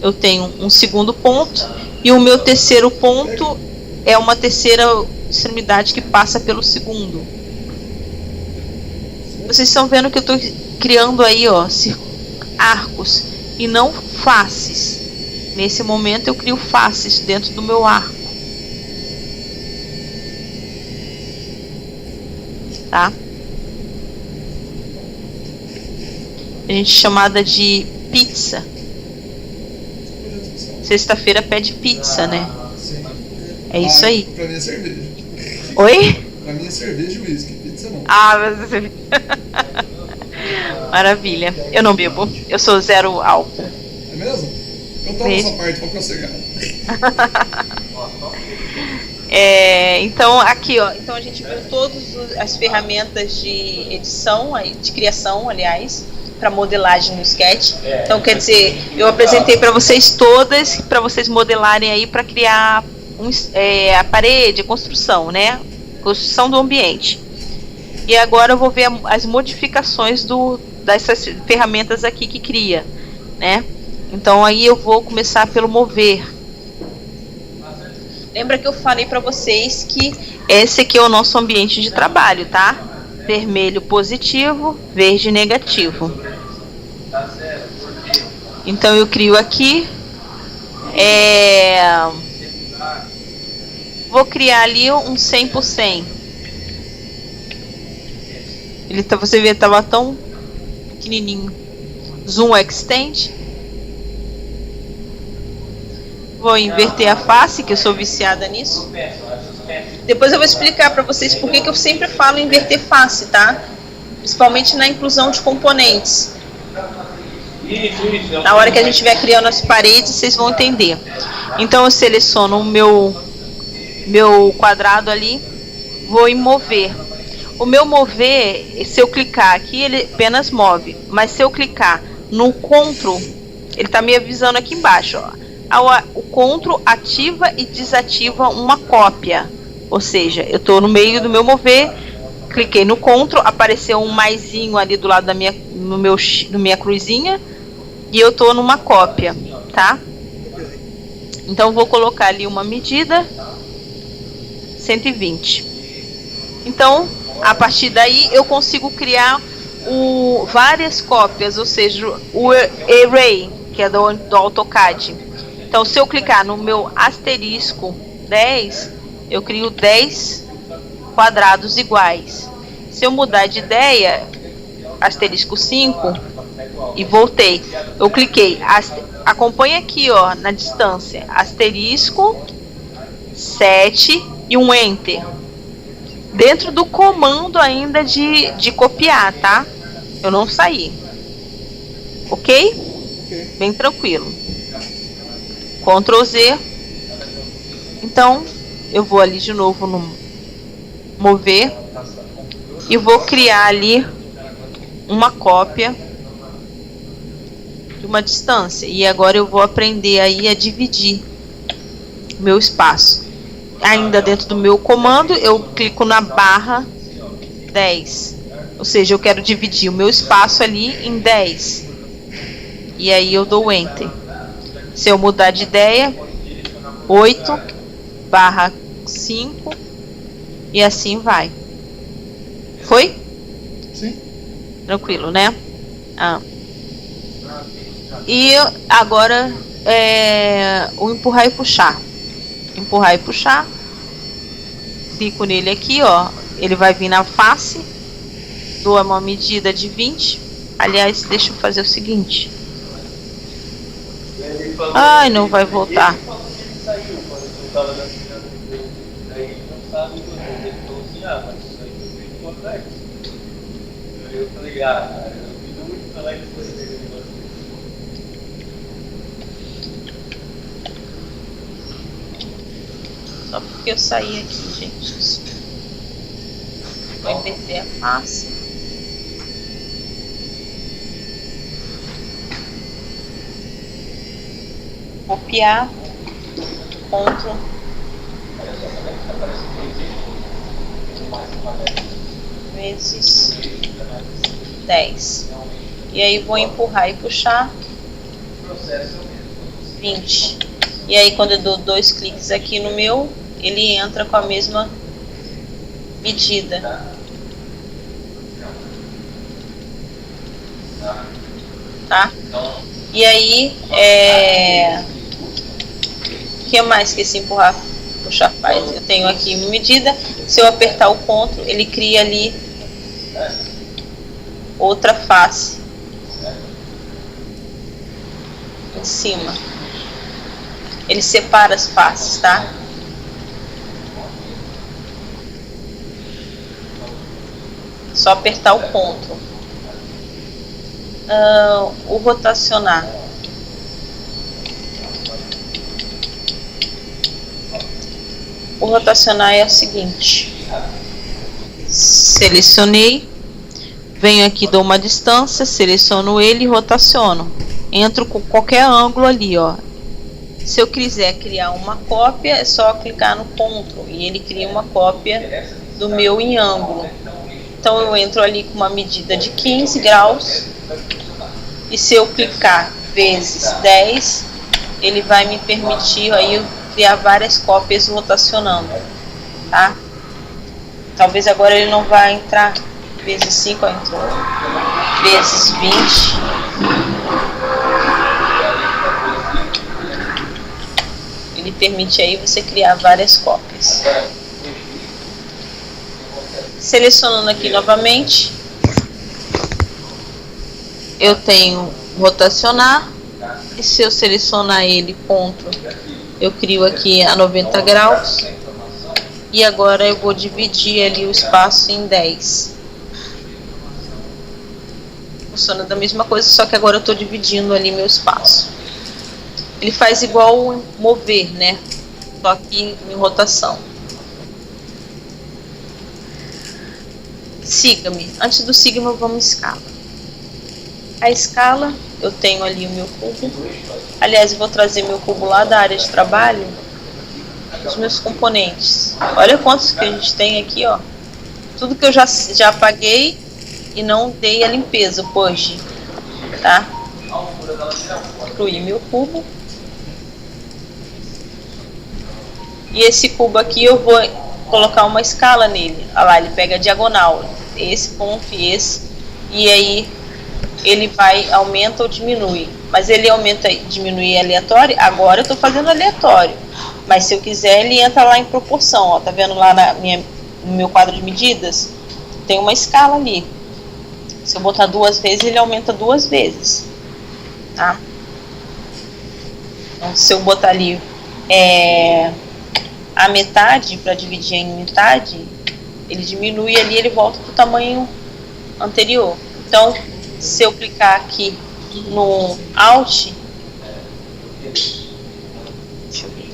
eu tenho um segundo ponto e o meu terceiro ponto é uma terceira extremidade que passa pelo segundo. Vocês estão vendo que eu estou criando aí, ó, arcos e não faces. Nesse momento eu crio faces dentro do meu arco. Tá? A gente chamada de pizza. Sexta-feira pede pizza, né? É isso aí.
Pra mim é cerveja.
Oi?
Pra mim é cerveja e uísque, pizza não.
Ah, mas você... Maravilha. Eu não bebo. Eu sou 0 álcool.
É mesmo? Eu tomo essa parte pra prossegar.
Então aqui, ó. Então a gente viu todas as ferramentas de edição, de criação, aliás, para modelagem no Sketch. Então quer dizer, eu apresentei para vocês todas, para vocês modelarem aí para criar a parede, a construção, né? Construção do ambiente. E agora eu vou ver as modificações dessas ferramentas aqui que cria, né? Então aí eu vou começar pelo mover. Lembra que eu falei para vocês que esse aqui é o nosso ambiente de trabalho, tá? Vermelho positivo, verde negativo. Então eu crio aqui. Vou criar ali um 100%. Você vê, estava tão pequenininho. Zoom Extend. Vou inverter a face, que eu sou viciada nisso. Depois eu vou explicar para vocês por que eu sempre falo inverter face, tá? Principalmente na inclusão de componentes. Na hora que a gente estiver criando as paredes, vocês vão entender. Então eu seleciono o meu quadrado ali, vou em mover. O meu mover, se eu clicar aqui, ele apenas move. Mas se eu clicar no CTRL, ele está me avisando aqui embaixo, ó. O CTRL ativa e desativa uma cópia. Ou seja, eu estou no meio do meu mover, cliquei no CTRL, apareceu um maisinho ali do lado da minha cruzinha, e eu estou numa cópia, tá? Então vou colocar ali uma medida 120. Então, a partir daí eu consigo criar várias cópias, ou seja, o array, que é do AutoCAD. Então, se eu clicar no meu asterisco 10, eu crio 10 quadrados iguais. Se eu mudar de ideia, asterisco 5, e voltei, eu cliquei, acompanha aqui, ó, na distância, asterisco 7 e um Enter. Dentro do comando ainda de copiar, tá? Eu não saí. Ok? Bem tranquilo. Ctrl Z. Então, eu vou ali de novo no mover e vou criar ali uma cópia de uma distância. E agora eu vou aprender aí a dividir meu espaço. Ainda dentro do meu comando, eu clico na barra 10. Ou seja, eu quero dividir o meu espaço ali em 10. E aí eu dou Enter. Se eu mudar de ideia, 8 barra 5 e assim vai. Foi?
Sim.
Tranquilo, né? E agora o empurrar e puxar. Empurrar e puxar. Clico nele aqui, ó. Ele vai vir na face. Dou uma medida de 20. Aliás, deixa eu fazer o seguinte. Ai, não vai voltar. Só porque eu saí aqui, gente. Vou inverter a face. Copiar. Ctrl. Vezes 10. E aí vou empurrar e puxar 20. E aí quando eu dou 2 cliques aqui no meu, ele entra com a mesma medida. Tá? E aí, o que mais que esse empurrar, puxar faz? Eu tenho aqui uma medida. Se eu apertar o Ctrl, ele cria ali outra face em cima. Ele separa as faces, tá? Só apertar o Ctrl. O rotacionar. O rotacionar é o seguinte. Selecionei. Venho aqui, dou uma distância, seleciono ele e rotaciono. Entro com qualquer ângulo ali, ó. Se eu quiser criar uma cópia, é só clicar no Ctrl e ele cria uma cópia do meu em ângulo. Então eu entro ali com uma medida de 15 graus e se eu clicar vezes 10, ele vai me permitir aí criar várias cópias rotacionando, tá? Talvez agora ele não vai entrar vezes 5, ó, entrou vezes 20. Ele permite aí você criar várias cópias. Selecionando aqui novamente, eu tenho rotacionar, e se eu selecionar ele, ponto, eu crio aqui a 90 graus, e agora eu vou dividir ali o espaço em 10. funciona da mesma coisa, só que agora eu estou dividindo ali meu espaço. Ele faz igual mover, né? Só que em rotação. Siga-me. Antes do siga-me, vamos à escala. A escala, eu tenho ali o meu cubo. Aliás, eu vou trazer meu cubo lá da área de trabalho. Os meus componentes. Olha quantos que a gente tem aqui, ó. Tudo que eu já apaguei e não dei a limpeza hoje, tá? Incluí meu cubo. E esse cubo aqui eu vou colocar uma escala nele. Olha lá, ele pega a diagonal. Esse ponto e esse. E aí ele vai, aumenta ou diminui. Mas ele aumenta e diminui aleatório. Agora eu estou fazendo aleatório. Mas se eu quiser, ele entra lá em proporção. Ó, tá vendo lá no meu quadro de medidas? Tem uma escala ali. Se eu botar 2 vezes, ele aumenta 2 vezes. Tá? Então, se eu botar ali a metade, para dividir em metade, ele diminui ali, ele volta para o tamanho anterior. Então, se eu clicar aqui no Alt, deixa eu ver,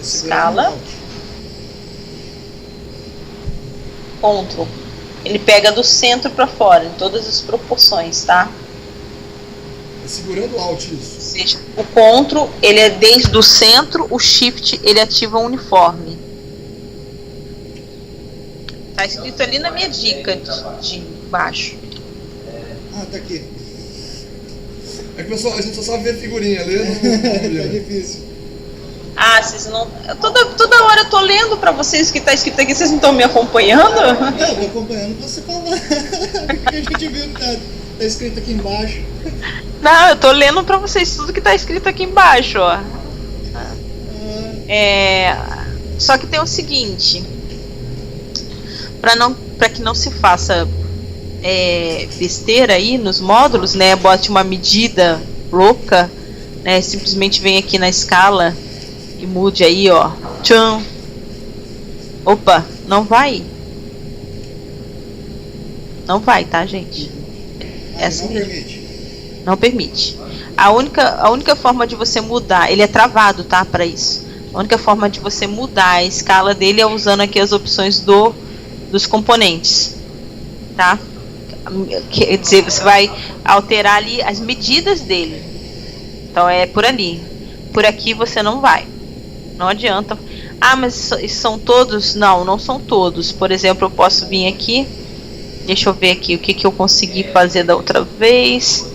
escala, Ctrl, ele pega do centro para fora, em todas as proporções, tá?
Segurando o Alt isso.
Ou seja, o Ctrl, ele é desde o centro, o Shift, ele ativa o uniforme. Tá escrito ali na minha dica de baixo.
Ah, tá aqui.
É que, pessoal, a gente só sabe ver figurinha, ler não
Tá difícil.
Ah, vocês não... Toda hora eu tô lendo pra vocês o que tá escrito aqui, vocês não estão me acompanhando?
Eu tô acompanhando você falar. Porque a gente viu que tá escrito aqui embaixo.
Não, eu tô lendo pra vocês tudo que tá escrito aqui embaixo, ó. Só que tem o seguinte, para que não se faça besteira aí nos módulos, né? Bote uma medida louca, né? Simplesmente vem aqui na escala e mude aí, ó. Tcham. Opa, não vai. Não vai, tá, gente?
Não permite.
Não permite. A única forma de você mudar, ele é travado, tá, para isso. A única forma de você mudar a escala dele é usando aqui as opções dos componentes, tá? Quer dizer, você vai alterar ali as medidas dele. Então é por ali. Por aqui você não vai. Não adianta. Ah, mas são todos? Não, não são todos. Por exemplo, eu posso vir aqui. Deixa eu ver aqui o que eu consegui fazer da outra vez.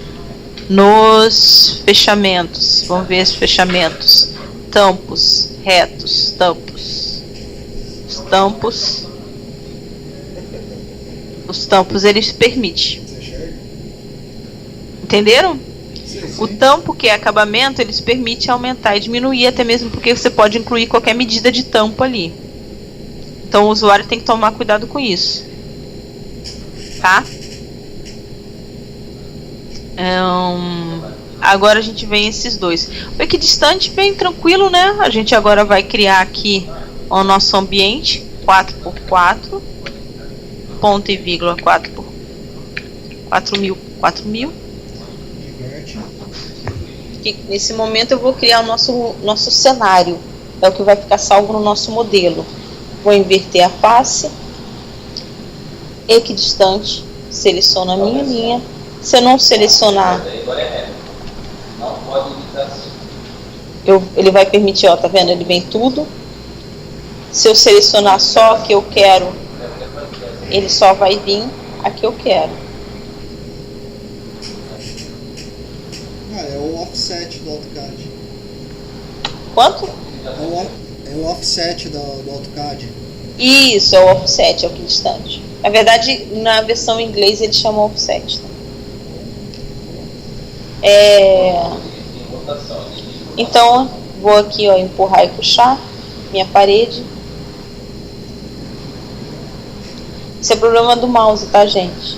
Nos fechamentos, vamos ver os fechamentos, tampos, retos, tampos, os tampos eles permitem, entenderam? O tampo, que é acabamento, eles permitem aumentar e diminuir, até mesmo porque você pode incluir qualquer medida de tampo ali. Então o usuário tem que tomar cuidado com isso, tá? Agora a gente vem esses dois. O equidistante bem tranquilo, né? A gente agora vai criar aqui o nosso ambiente 4x4, ponto e vírgula 4.000. Nesse momento eu vou criar o nosso cenário. É o que vai ficar salvo no nosso modelo. Vou inverter a face. Equidistante. Seleciono a minha linha. Se eu não selecionar, ele vai permitir, ó, tá vendo? Ele vem tudo. Se eu selecionar só o que eu quero, ele só vai vir a que eu quero.
É o offset do AutoCAD.
Quanto?
É o offset do AutoCAD.
Isso, é o offset, é o equidistante. Na verdade, na versão em inglês ele chama offset, tá? Então vou aqui, ó, empurrar e puxar minha parede. Esse é problema do mouse, tá, gente?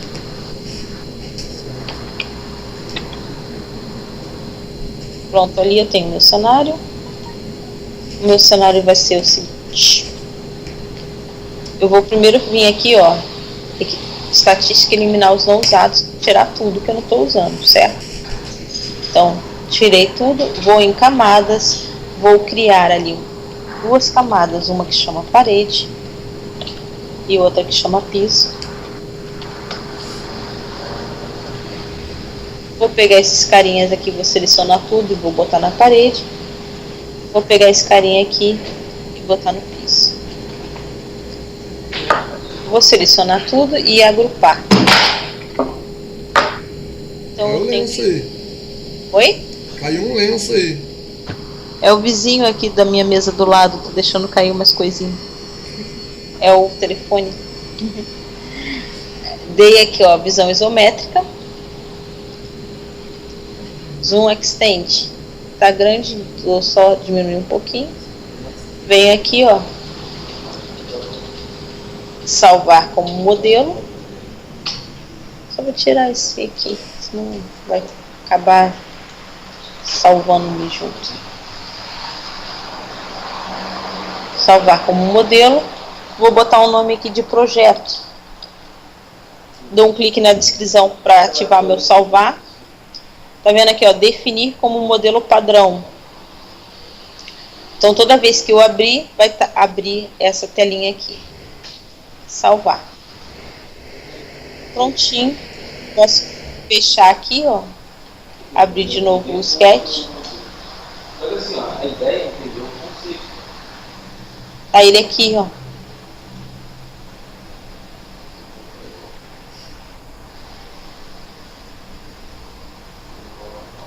Pronto, ali eu tenho meu cenário. O meu cenário vai ser o seguinte. Eu vou primeiro vir aqui, ó, estatística, eliminar os não usados, tirar tudo que eu não estou usando, certo? Então, tirei tudo, vou em camadas, vou criar ali 2 camadas, uma que chama parede e outra que chama piso. Vou pegar esses carinhas aqui, vou selecionar tudo e vou botar na parede. Vou pegar esse carinha aqui e botar no piso. Vou selecionar tudo e agrupar. Então
Caiu
eu
um
tenho
lenço
que...
aí.
Oi?
Caiu um lenço aí.
É o vizinho aqui da minha mesa do lado, tô deixando cair umas coisinhas. É o telefone. Dei aqui, ó, visão isométrica. Zoom Extend. Tá grande, vou só diminuir um pouquinho. Venho aqui, ó. Salvar como modelo. Só vou tirar esse aqui, senão vai acabar salvando-me junto. Salvar como modelo. Vou botar um nome aqui de projeto. Dou um clique na descrição para ativar meu salvar. Tá vendo aqui, ó, definir como modelo padrão. Então toda vez que eu abrir, vai abrir essa telinha aqui. Salvar. Prontinho. Posso fechar aqui, ó. Abrir de novo o sketch.
Olha assim, ó, a ideia é entender o conceito.
Tá ele aqui, ó.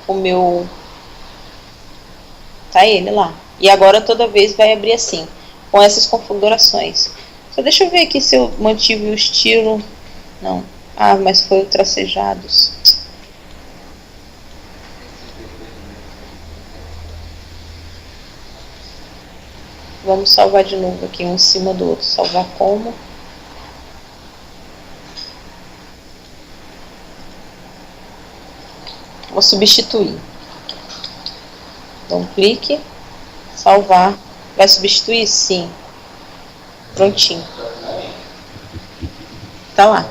O meu... Tá ele lá. E agora toda vez vai abrir assim, com essas configurações. Só deixa eu ver aqui se eu mantive o estilo. Não. Ah, mas foi o tracejados. Vamos salvar de novo aqui, um em cima do outro. Salvar como? Vou substituir. Dá um clique. Salvar. Vai substituir? Sim. Prontinho. Tá lá.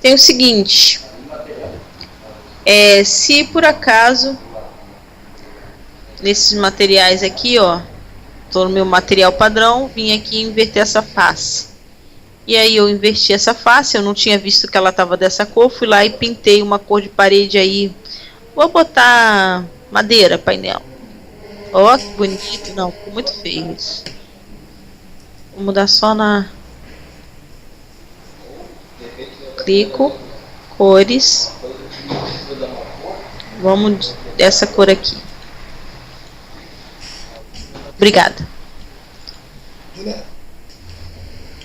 Tem o seguinte. Se por acaso nesses materiais aqui, ó, tô no meu material padrão, vim aqui inverter essa face. E aí eu inverti essa face, eu não tinha visto que ela tava dessa cor, fui lá e pintei uma cor de parede aí. Vou botar madeira, painel. Ó, que bonito. Não, ficou muito feio isso. Vou mudar só na... Clico, cores. Vamos dessa cor aqui. Obrigada.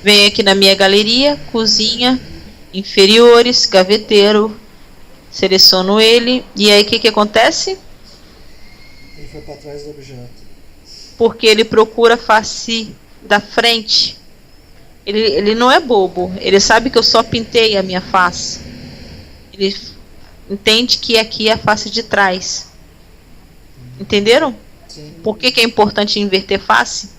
Venho aqui na minha galeria, cozinha, inferiores, gaveteiro, seleciono ele, e aí o que acontece?
Ele foi para trás do objeto.
Porque ele procura a face da frente. Ele não é bobo, ele sabe que eu só pintei a minha face. Ele entende que aqui é a face de trás. Entenderam?
Sim.
Por que é importante inverter face?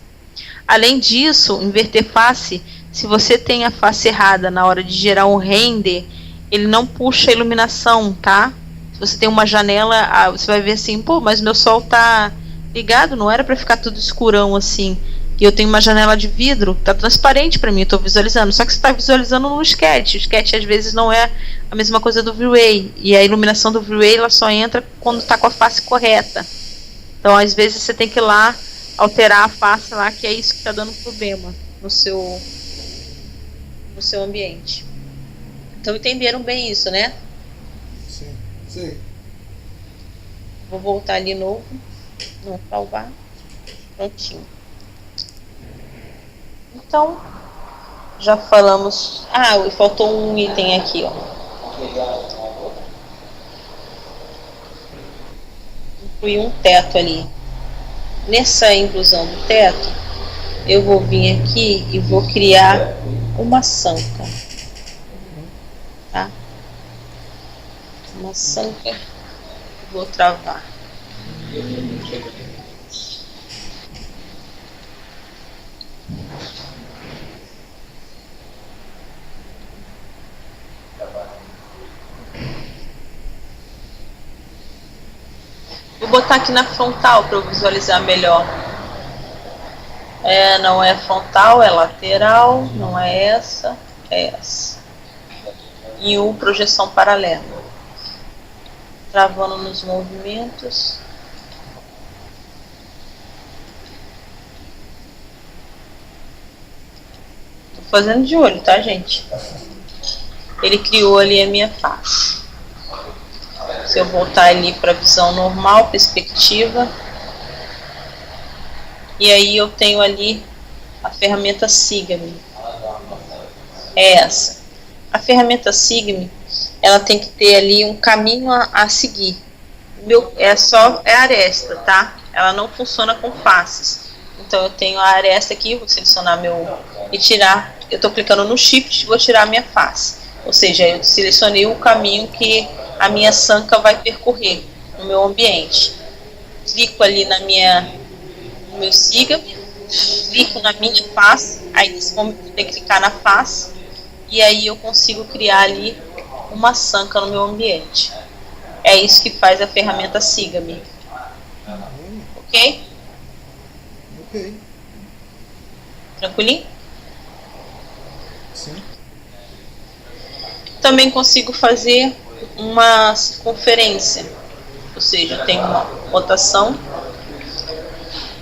Além disso, inverter face, se você tem a face errada na hora de gerar um render, ele não puxa a iluminação, tá? Se você tem uma janela, você vai ver assim, pô, mas meu sol tá ligado, não era para ficar tudo escurão assim. E eu tenho uma janela de vidro, tá transparente para mim, eu tô visualizando. Só que você tá visualizando no sketch. O sketch às vezes não é a mesma coisa do V-Ray. E a iluminação do V-Ray ela só entra quando tá com a face correta. Então às vezes você tem que ir lá alterar a face lá, que é isso que tá dando problema no seu ambiente. Então entenderam bem isso, né?
Sim.
Sim.
Vou voltar ali novo. Não salvar. Prontinho. Então, já falamos... Ah, faltou um item aqui, ó. Incluir um teto ali. Nessa inclusão do teto, eu vou vir aqui e vou criar uma sanca. Tá? Uma sanca. Vou travar. botar aqui na frontal para eu visualizar melhor. Não é frontal, é lateral, não é essa, é essa. E o projeção paralela. Travando nos movimentos. Tô fazendo de olho, tá, gente? Ele criou ali a minha face. Se eu voltar ali para a visão normal, perspectiva. E aí eu tenho ali a ferramenta Sigma. É essa. A ferramenta Sigma, ela tem que ter ali um caminho a seguir. É aresta, tá? Ela não funciona com faces. Então eu tenho a aresta aqui, vou selecionar e tirar. Eu estou clicando no Shift e vou tirar a minha face. Ou seja, eu selecionei o caminho que a minha sanca vai percorrer no meu ambiente. Clico ali no meu Sigma, clico na minha face, aí nesse momento eu tenho que clicar na face, e aí eu consigo criar ali uma sanca no meu ambiente. É isso que faz a ferramenta Sigma. Ok?
Ok.
Tranquilinho?
Sim.
Também consigo fazer uma circunferência, ou seja, tem uma rotação,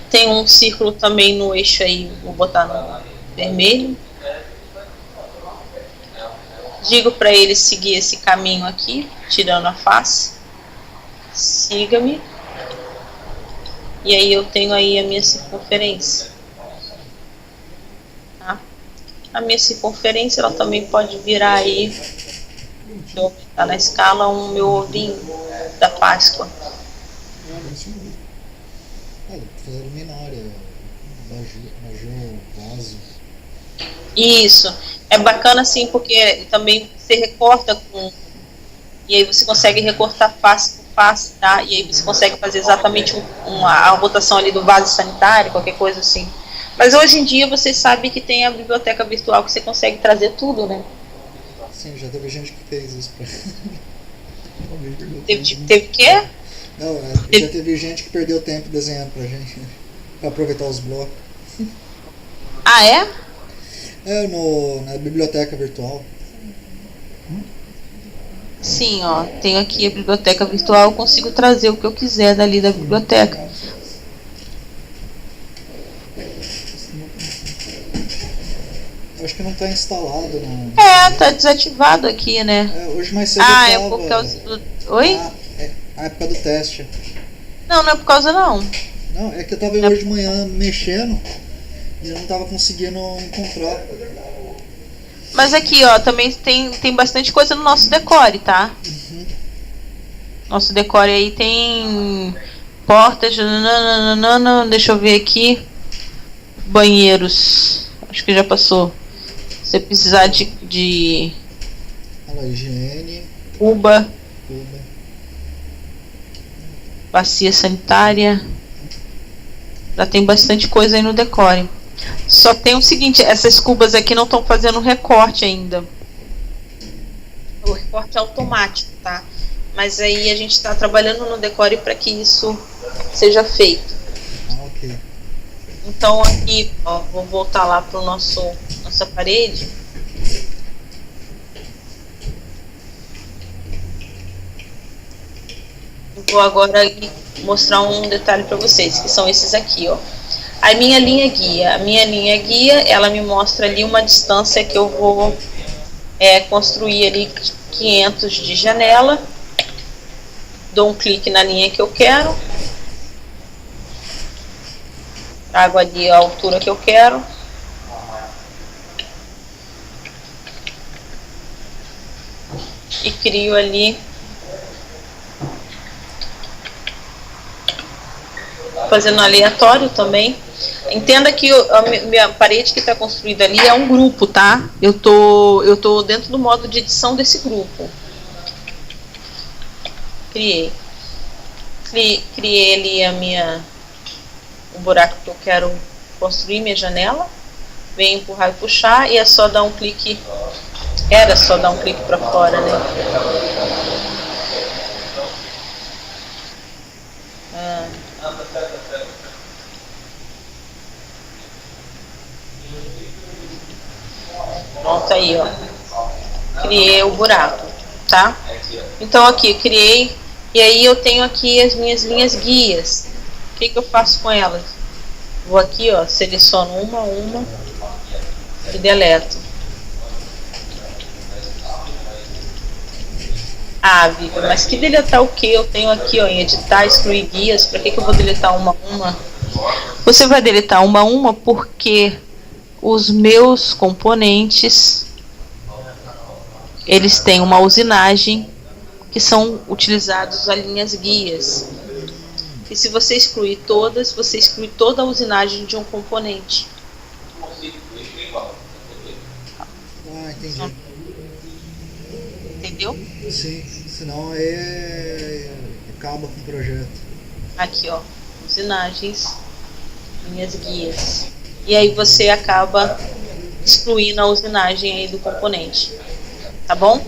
tem um círculo também no eixo aí, vou botar no vermelho. Digo para ele seguir esse caminho aqui, tirando a face. Siga-me. E aí eu tenho aí a minha circunferência. Tá? A minha circunferência, ela também pode virar aí, deixa eu aumentar na escala, o meu ovinho da Páscoa.
Fazer luminária, bajô, vaso.
Isso. É bacana assim, porque também você recorta e aí você consegue recortar face por face, tá? E aí você consegue fazer exatamente a rotação ali do vaso sanitário, qualquer coisa assim. Mas hoje em dia você sabe que tem a biblioteca virtual que você consegue trazer tudo, né?
Sim, já teve gente que fez isso pra...
Teve o quê?
Não, já teve gente que perdeu tempo desenhando pra gente, pra aproveitar os blocos.
Ah, é?
Na biblioteca virtual.
Sim, ó, tenho aqui a biblioteca virtual, eu consigo trazer o que eu quiser dali da biblioteca.
Acho que não está instalado.
Tá desativado aqui, né?
Hoje mais cedo
é
tava...
por causa do... Oi?
A época do teste.
Não é por causa não.
Não, é que eu tava hoje de manhã mexendo e eu não tava conseguindo encontrar.
Mas aqui, ó, também tem bastante coisa no nosso decore, tá?
Uhum.
Nosso decore aí tem portas, nananana, deixa eu ver aqui. Banheiros, acho que já passou. Se precisar de
Olha lá, higiene.
Cuba. Bacia sanitária. Já tem bastante coisa aí no decore. Só tem o seguinte, essas cubas aqui não estão fazendo recorte ainda. O recorte é automático, tá? Mas aí a gente está trabalhando no decore para que isso seja feito.
Ok.
Então aqui, ó, vou voltar lá para nossa parede. Vou agora mostrar um detalhe para vocês, que são esses aqui, ó. A minha linha guia, ela me mostra ali uma distância que eu vou construir ali 500 de janela. Dou um clique na linha que eu quero. Trago ali a altura que eu quero. E crio ali, fazendo aleatório também. Entenda que a minha parede que está construída ali é um grupo, tá? Eu tô dentro do modo de edição desse grupo. Criei ali o buraco que eu quero construir, minha janela. Venho empurrar e puxar, e é só dar um clique. Era só dar um clique para fora, né? Tá aí, ó. Criei o buraco, tá? Então aqui, eu criei. E aí eu tenho aqui as minhas linhas guias. O que eu faço com elas? Vou aqui, ó, seleciono uma a uma e deleto. Ah, Vivi, mas que deletar o que? Eu tenho aqui, ó, em editar, excluir guias. Para que eu vou deletar uma a uma? Você vai deletar uma a uma porque os meus componentes, eles têm uma usinagem que são utilizados as linhas guias. E se você excluir todas, você exclui toda a usinagem de um componente.
Ah, entendi.
Entendeu?
Sim, senão aí acaba com o projeto.
Aqui, ó, usinagens, linhas guias. E aí você acaba excluindo a usinagem aí do componente. Tá bom?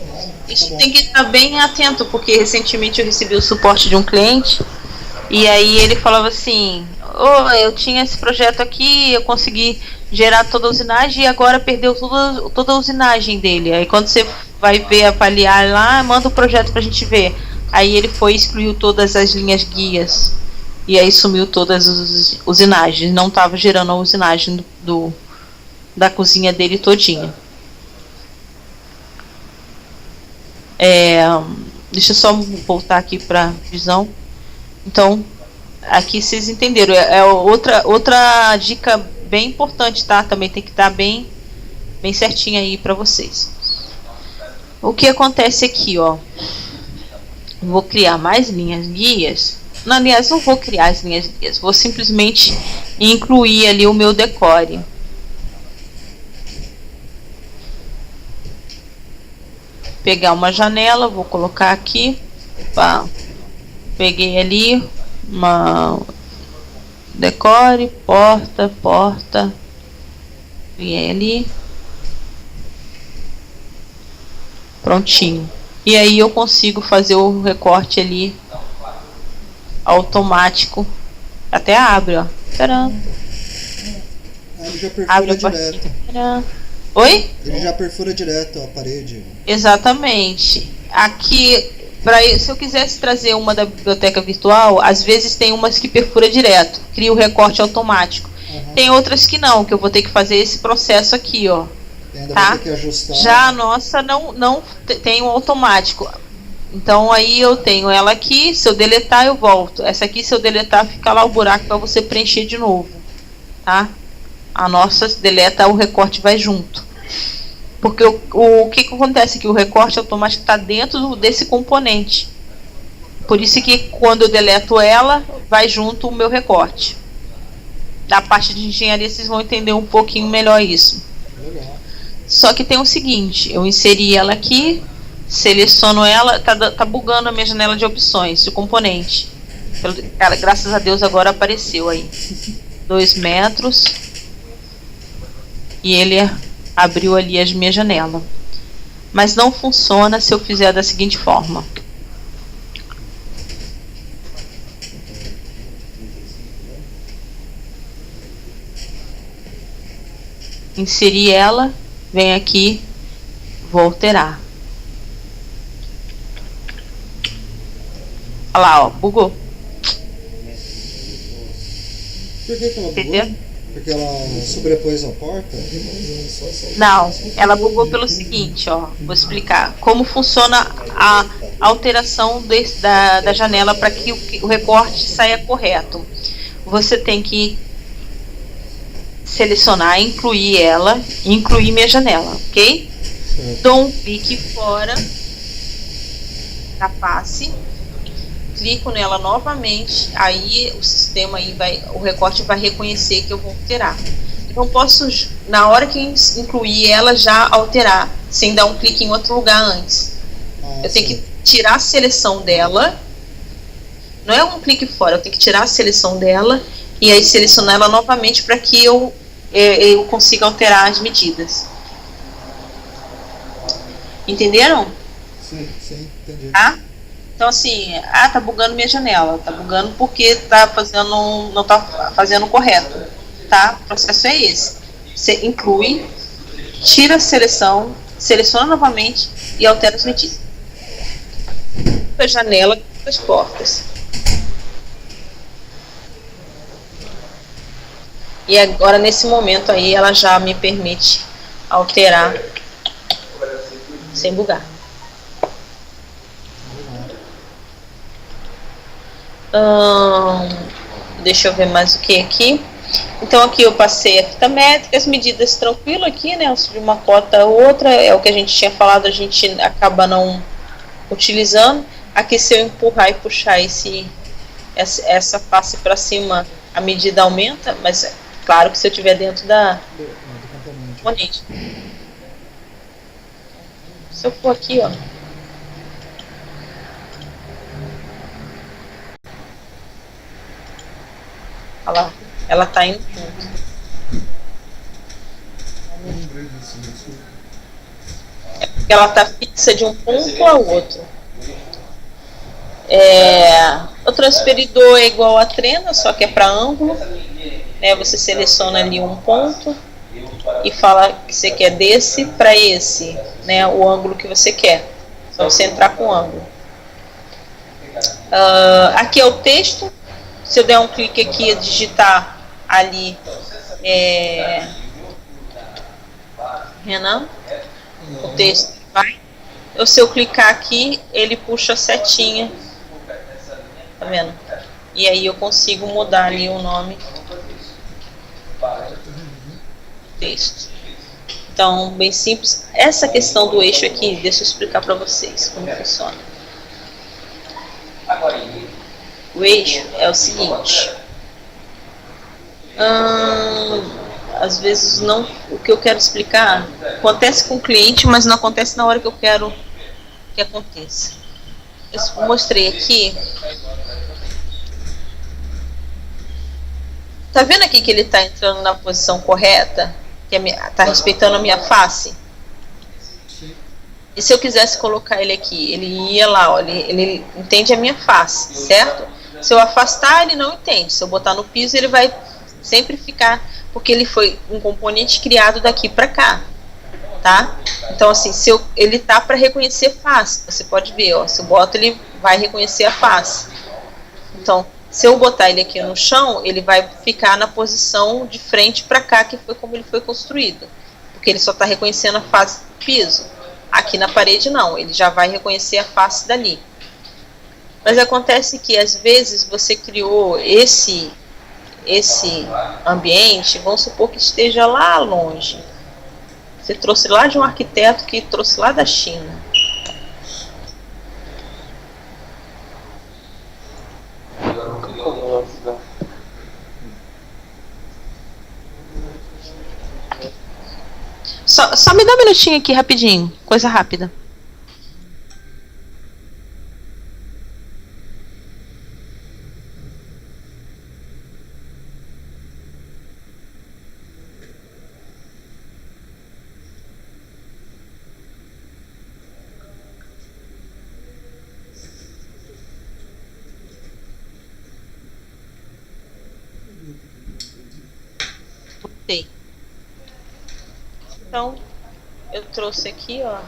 Isso tem que estar bem atento, porque recentemente eu recebi o suporte de um cliente e aí ele falava assim: oh, eu tinha esse projeto aqui, eu consegui gerar toda a usinagem e agora perdeu toda a usinagem dele. Aí quando você vai ver, avaliar lá, manda o projeto pra gente ver. Aí ele foi e excluiu todas as linhas guias e aí sumiu todas as usinagens. Não estava gerando a usinagem da cozinha dele todinha. Deixa eu só voltar aqui para visão. Então, aqui vocês entenderam. Outra dica bem importante, tá? Também tem que estar bem certinho aí para vocês. O que acontece aqui, ó? Vou criar mais linhas guias. Não, aliás, não vou criar as linhas guias. Vou simplesmente incluir ali o meu decore. Pegar uma janela, vou colocar aqui. Opa. Peguei ali uma decore, porta. E ali. Prontinho. E aí eu consigo fazer o recorte ali automático. Até abre, ó. Tcharam.
Ele já perfura
Abre
direto.
Oi?
Ele já perfura direto a parede.
Exatamente. Aqui, se eu quisesse trazer uma da biblioteca virtual, às vezes tem umas que perfura direto, cria o recorte automático.
Uhum.
Tem outras que não, que eu vou ter que fazer esse processo aqui, ó.
Ainda
Tá?
vai ter que ajustar.
Já a nossa não tem um automático. Então aí eu tenho ela aqui, se eu deletar eu volto. Essa aqui, se eu deletar, fica lá o buraco para você preencher de novo. Tá? A nossa, se deleta, o recorte vai junto. Porque o que acontece? Que o recorte automático está dentro desse componente. Por isso que quando eu deleto ela, vai junto o meu recorte. Da parte de engenharia vocês vão entender um pouquinho melhor isso.
Legal.
Só que tem o seguinte, eu inseri ela aqui, seleciono ela, tá bugando a minha janela de opções, de componente. Cara, graças a Deus agora apareceu aí. 2 metros. E ele abriu ali a minha janela. Mas não funciona se eu fizer da seguinte forma. Inseri ela, vem aqui, vou alterar. Olha lá, ó, bugou.
Por que ela bugou?
Entendeu?
Porque ela sobrepôs a porta?
Não, ela bugou pelo seguinte, ó. Vou explicar como funciona a alteração da janela para que o recorte saia correto. Você tem que selecionar, incluir ela, incluir minha janela, ok?
Certo.
Dou um clique fora da face, clico nela novamente, aí o sistema aí o recorte vai reconhecer que eu vou alterar. Então posso, na hora que incluir ela, já alterar, sem dar um clique em outro lugar antes. Eu tenho que tirar a seleção dela, não é um clique fora, eu tenho que tirar a seleção dela e aí selecionar ela novamente para que eu consiga alterar as medidas. Entenderam?
Sim, entendi.
Tá? Então assim, tá bugando minha janela. Tá bugando porque não tá fazendo correto. Tá? O processo é esse. Você inclui, tira a seleção, seleciona novamente e altera as medidas. A janela das portas. E agora nesse momento aí ela já me permite alterar sem bugar. Deixa eu ver mais o que aqui. Então aqui eu passei a fita métrica, as medidas tranquilo aqui, né? De uma cota a outra, é o que a gente tinha falado, a gente acaba não utilizando. Aqui se eu empurrar e puxar essa face para cima, a medida aumenta, mas claro que se eu estiver dentro do componente. Se eu for aqui, ó. Olha lá, ela tá indo junto. É porque ela tá fixa de um ponto ao outro. O transferidor é igual a trena, só que é para ângulo. Você seleciona ali um ponto e fala que você quer desse para esse, o ângulo que você quer. Só você entrar com o ângulo. Aqui é o texto. Se eu der um clique aqui e digitar ali Renan, o texto vai. Se eu clicar aqui, ele puxa a setinha. Tá vendo? E aí eu consigo mudar ali o nome do texto. Então, bem simples. Essa questão do eixo aqui, deixa eu explicar para vocês como funciona. O eixo é o seguinte. Às vezes não, o que eu quero explicar acontece com o cliente, mas não acontece na hora que eu quero que aconteça. Eu mostrei aqui. Tá vendo aqui que ele está entrando na posição correta? Que está respeitando a minha face? E se eu quisesse colocar ele aqui? Ele ia lá, ó, ele entende a minha face, certo? Se eu afastar, ele não entende. Se eu botar no piso, ele vai sempre ficar... Porque ele foi um componente criado daqui para cá, tá? Então, assim, ele tá para reconhecer face. Você pode ver, ó, se eu boto, ele vai reconhecer a face. Então, se eu botar ele aqui no chão, ele vai ficar na posição de frente para cá, que foi como ele foi construído. Porque ele só está reconhecendo a face do piso. Aqui na parede não, ele já vai reconhecer a face dali. Mas acontece que às vezes você criou esse ambiente, vamos supor que esteja lá longe. Você trouxe lá de um arquiteto que trouxe lá da China. Só me dá um minutinho aqui, rapidinho. Coisa rápida. Então, eu trouxe aqui, ó.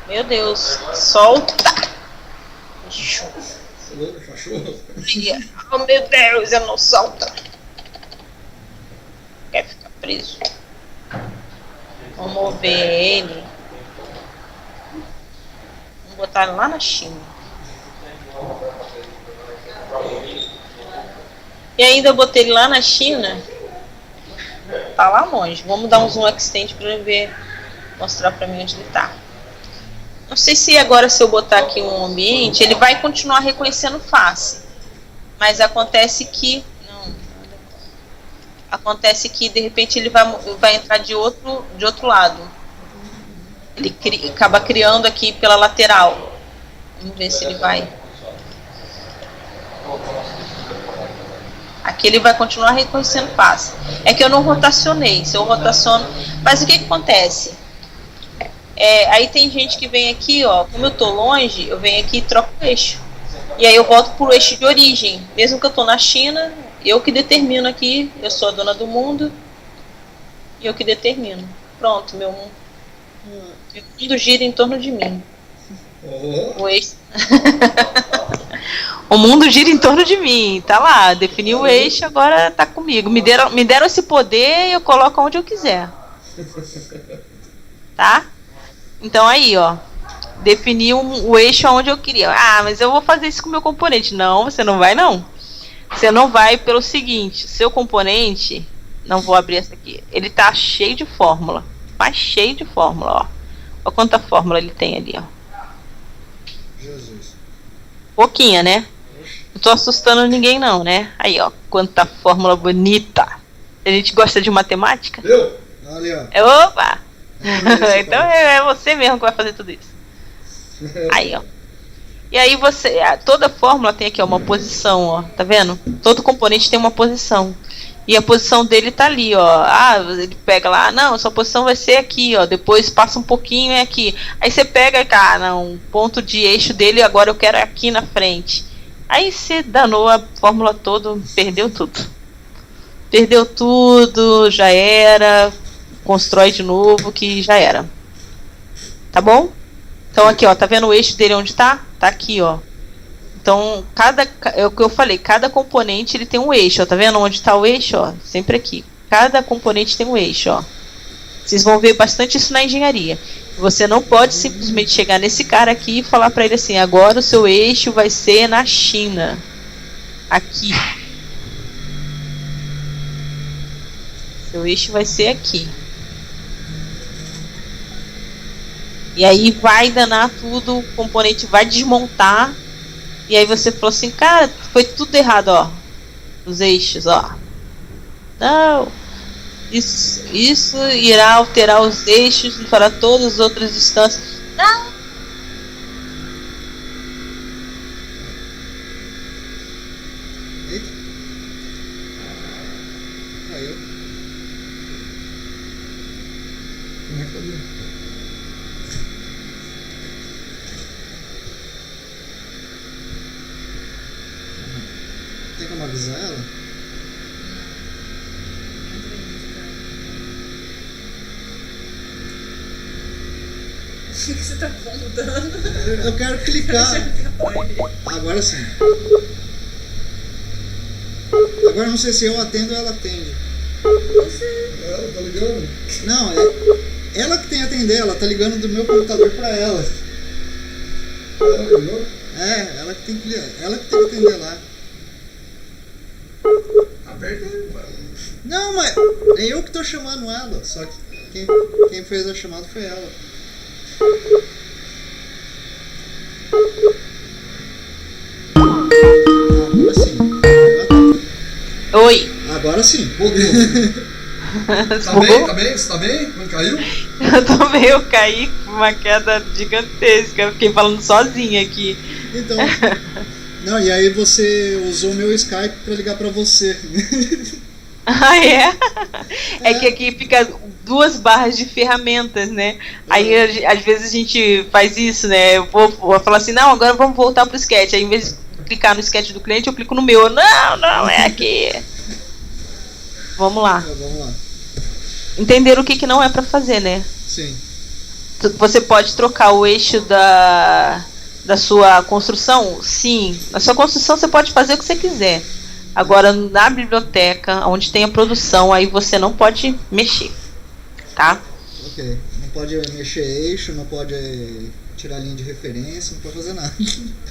Meu Deus, solta! Oh, meu Deus, eu não solta. Quer ficar preso? Vamos mover ele. Vamos botar ele lá na China. E ainda eu botei ele lá na China. Tá lá longe. Vamos dar um zoom extend para ver, mostrar para mim onde ele tá. Não sei se agora, se eu botar aqui um ambiente, ele vai continuar reconhecendo face. Mas acontece que de repente ele vai entrar de outro lado. Ele acaba criando aqui pela lateral. Vamos ver se ele vai. Aqui ele vai continuar reconhecendo face. É que eu não rotacionei. Se eu rotaciono... Mas o que acontece? Aí tem gente que vem aqui, ó. Como eu tô longe, eu venho aqui e troco o eixo. E aí eu volto pro eixo de origem. Mesmo que eu tô na China, eu que determino aqui. Eu sou a dona do mundo. E eu que determino. pronto, meu mundo gira em torno de mim.
Oh.
O eixo. O mundo gira em torno de mim, tá lá, defini o eixo, agora tá comigo. Me deram esse poder e eu coloco onde eu quiser. Tá? Então aí, ó, defini o eixo onde eu queria. Ah, mas eu vou fazer isso com o meu componente. Não, você não vai não. Você não vai pelo seguinte, seu componente, não vou abrir essa aqui, ele tá cheio de fórmula, mas cheio de fórmula, ó. Olha quanta fórmula ele tem ali, ó.
Jesus.
Pouquinha, né? Não tô assustando ninguém não, né? Aí, ó, quanta fórmula bonita. A gente gosta de matemática?
Eu?
Ali, ó.
Opa! Então é você mesmo que vai fazer tudo isso. Aí, ó. E aí você, toda fórmula tem aqui, ó, uma posição, ó, tá vendo? Todo componente tem uma posição. E a posição dele tá ali, ó. Ah, ele pega lá, não, sua posição vai ser aqui, ó. Depois passa um pouquinho é aqui. Aí você pega, não, o ponto de eixo dele, agora eu quero aqui na frente. Aí você danou a fórmula toda, perdeu tudo. Perdeu tudo, já era. Constrói de novo, que já era. Tá bom? Então aqui, ó, tá vendo o eixo dele onde tá? Tá aqui, ó. Então, é o que eu falei, cada componente ele tem um eixo, ó, tá vendo onde tá o eixo, ó? Sempre aqui. Cada componente tem um eixo, ó. Vocês vão ver bastante isso na engenharia. Você não pode simplesmente chegar nesse cara aqui e falar pra ele assim, agora o seu eixo vai ser na China. Aqui. Seu eixo vai ser aqui. E aí vai danar tudo, o componente vai desmontar. E aí você falou assim, cara, foi tudo errado, ó. Os eixos, ó. Não. Isso irá alterar os eixos para todas as outras distâncias. Não.
Eita. Caiu. Como é que caiu? Tem como avisar ela?
O que você tá apontando?
Eu quero clicar. Agora sim. Agora não sei se eu atendo ou ela atende.
Ela tá ligando?
Não, é ela que tem que atender, ela tá ligando do meu computador pra ela.
Ela ligou?
É, ela que tem que atender lá.
Aperta aí, mano.
Não, mas é eu que tô chamando ela, só que quem fez a chamada foi ela. Agora sim.
Oi.
Agora sim.
Tá bem? Tá bem? Você tá bem? Não caiu?
Eu também, eu caí com uma queda gigantesca. Eu fiquei falando sozinha aqui.
Então. Não, e aí você usou meu Skype pra ligar pra você.
Ah, é? É que aqui fica 2 barras de ferramentas, né? Aí às vezes a gente faz isso, né? Eu vou falar assim, não, agora vamos voltar pro sketch. Aí em vez de clicar no sketch do cliente, eu clico no meu. Não, é aqui. Vamos lá.
Vamos lá.
Entenderam o que não é pra fazer, né?
Sim.
Você pode trocar o eixo da sua construção? Sim. Na sua construção você pode fazer o que você quiser. Agora, na biblioteca, onde tem a produção, aí você não pode mexer. Tá?
Ok. Não pode mexer eixo, não pode tirar linha de referência, não pode fazer nada.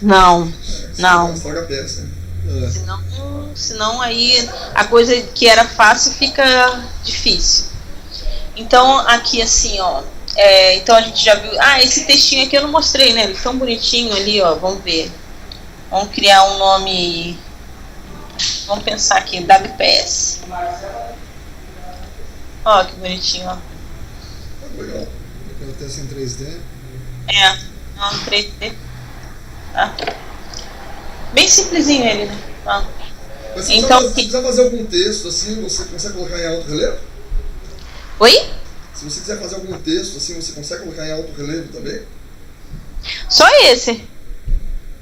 Não. Não.
Estraga a peça.
Senão aí a coisa que era fácil fica difícil. Então, aqui assim, ó. Então a gente já viu. Ah, esse textinho aqui eu não mostrei, né? Ele é tão bonitinho ali, ó. Vamos ver. Vamos criar um nome. Vamos pensar aqui, WPS. Ó, que bonitinho, ó.
Legal.
Eu teste em 3D.
Não, 3D. Tá. Bem simplesinho ele, né? Tá.
Mas se
Então,
você quiser fazer algum texto assim, você consegue colocar em alto relevo?
Oi?
Se você quiser fazer algum texto assim, você consegue colocar em alto relevo também?
Só esse.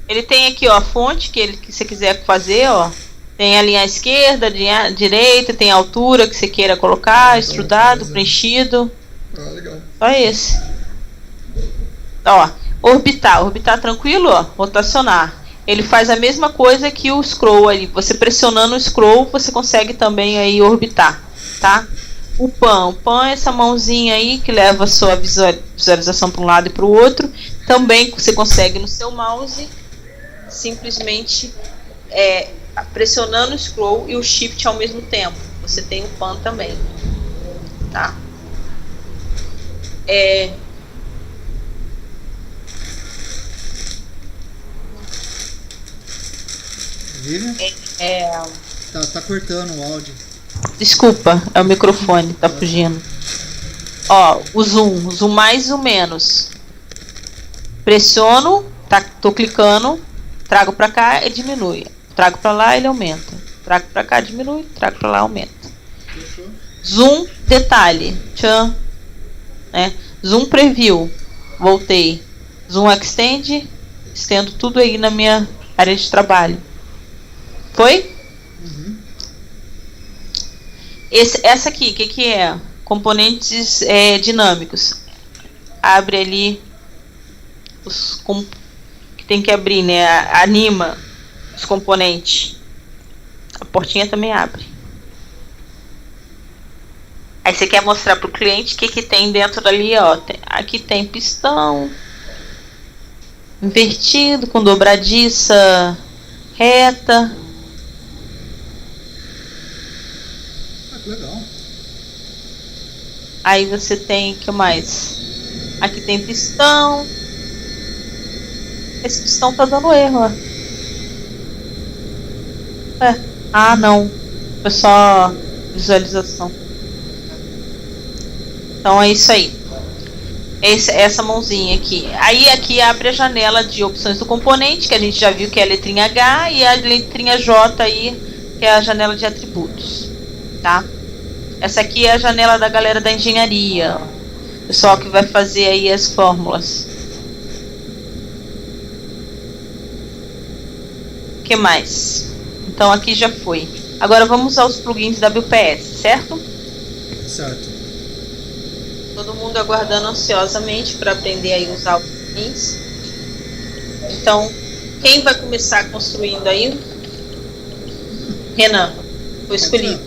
Ele tem aqui, ó, a fonte que você quiser fazer, ó. Tem a linha à esquerda, a linha à direita, tem a altura que você queira colocar, extrudado, preenchido. Só esse. Ó, orbitar tranquilo, ó, rotacionar. Ele faz a mesma coisa que o scroll ali. Você pressionando o scroll, você consegue também aí orbitar, tá? O pan é essa mãozinha aí que leva a sua visualização para um lado e para o outro. Também você consegue no seu mouse simplesmente pressionando o scroll e o shift ao mesmo tempo. Você tem o pan também, tá?
Vivian? Tá cortando o áudio.
Desculpa, é o microfone, tá fugindo. Ó, o zoom mais ou menos. Pressiono, tô clicando, trago pra cá e diminui. Trago pra lá, ele aumenta. Trago pra cá, diminui, trago pra lá, aumenta.
Fechou?
Zoom, detalhe. Tchan. Zoom preview. Voltei. Zoom extend. Estendo tudo aí na minha área de trabalho. Foi?
Uhum.
Essa aqui, o que é? Componentes dinâmicos. Abre ali os que tem que abrir, né? Anima os componentes. A portinha também abre. Aí você quer mostrar para o cliente o que tem dentro dali, ó. Aqui tem pistão invertido com dobradiça reta.
Que legal.
Aí você tem, o que mais? Aqui tem pistão. Esse pistão tá dando erro, ó. Ah, não. Foi só visualização. Então é isso aí. Essa mãozinha aqui. Aí aqui abre a janela de opções do componente, que a gente já viu que é a letrinha H, e a letrinha J aí, que é a janela de atributos. Tá? Essa aqui é a janela da galera da engenharia. Pessoal que vai fazer aí as fórmulas. O que mais? Então aqui já foi. Agora vamos aos plugins da WPS, certo?
Certo.
Todo mundo aguardando ansiosamente para aprender a usar os plugins. Então, quem vai começar construindo aí? Renan, foi escolhido.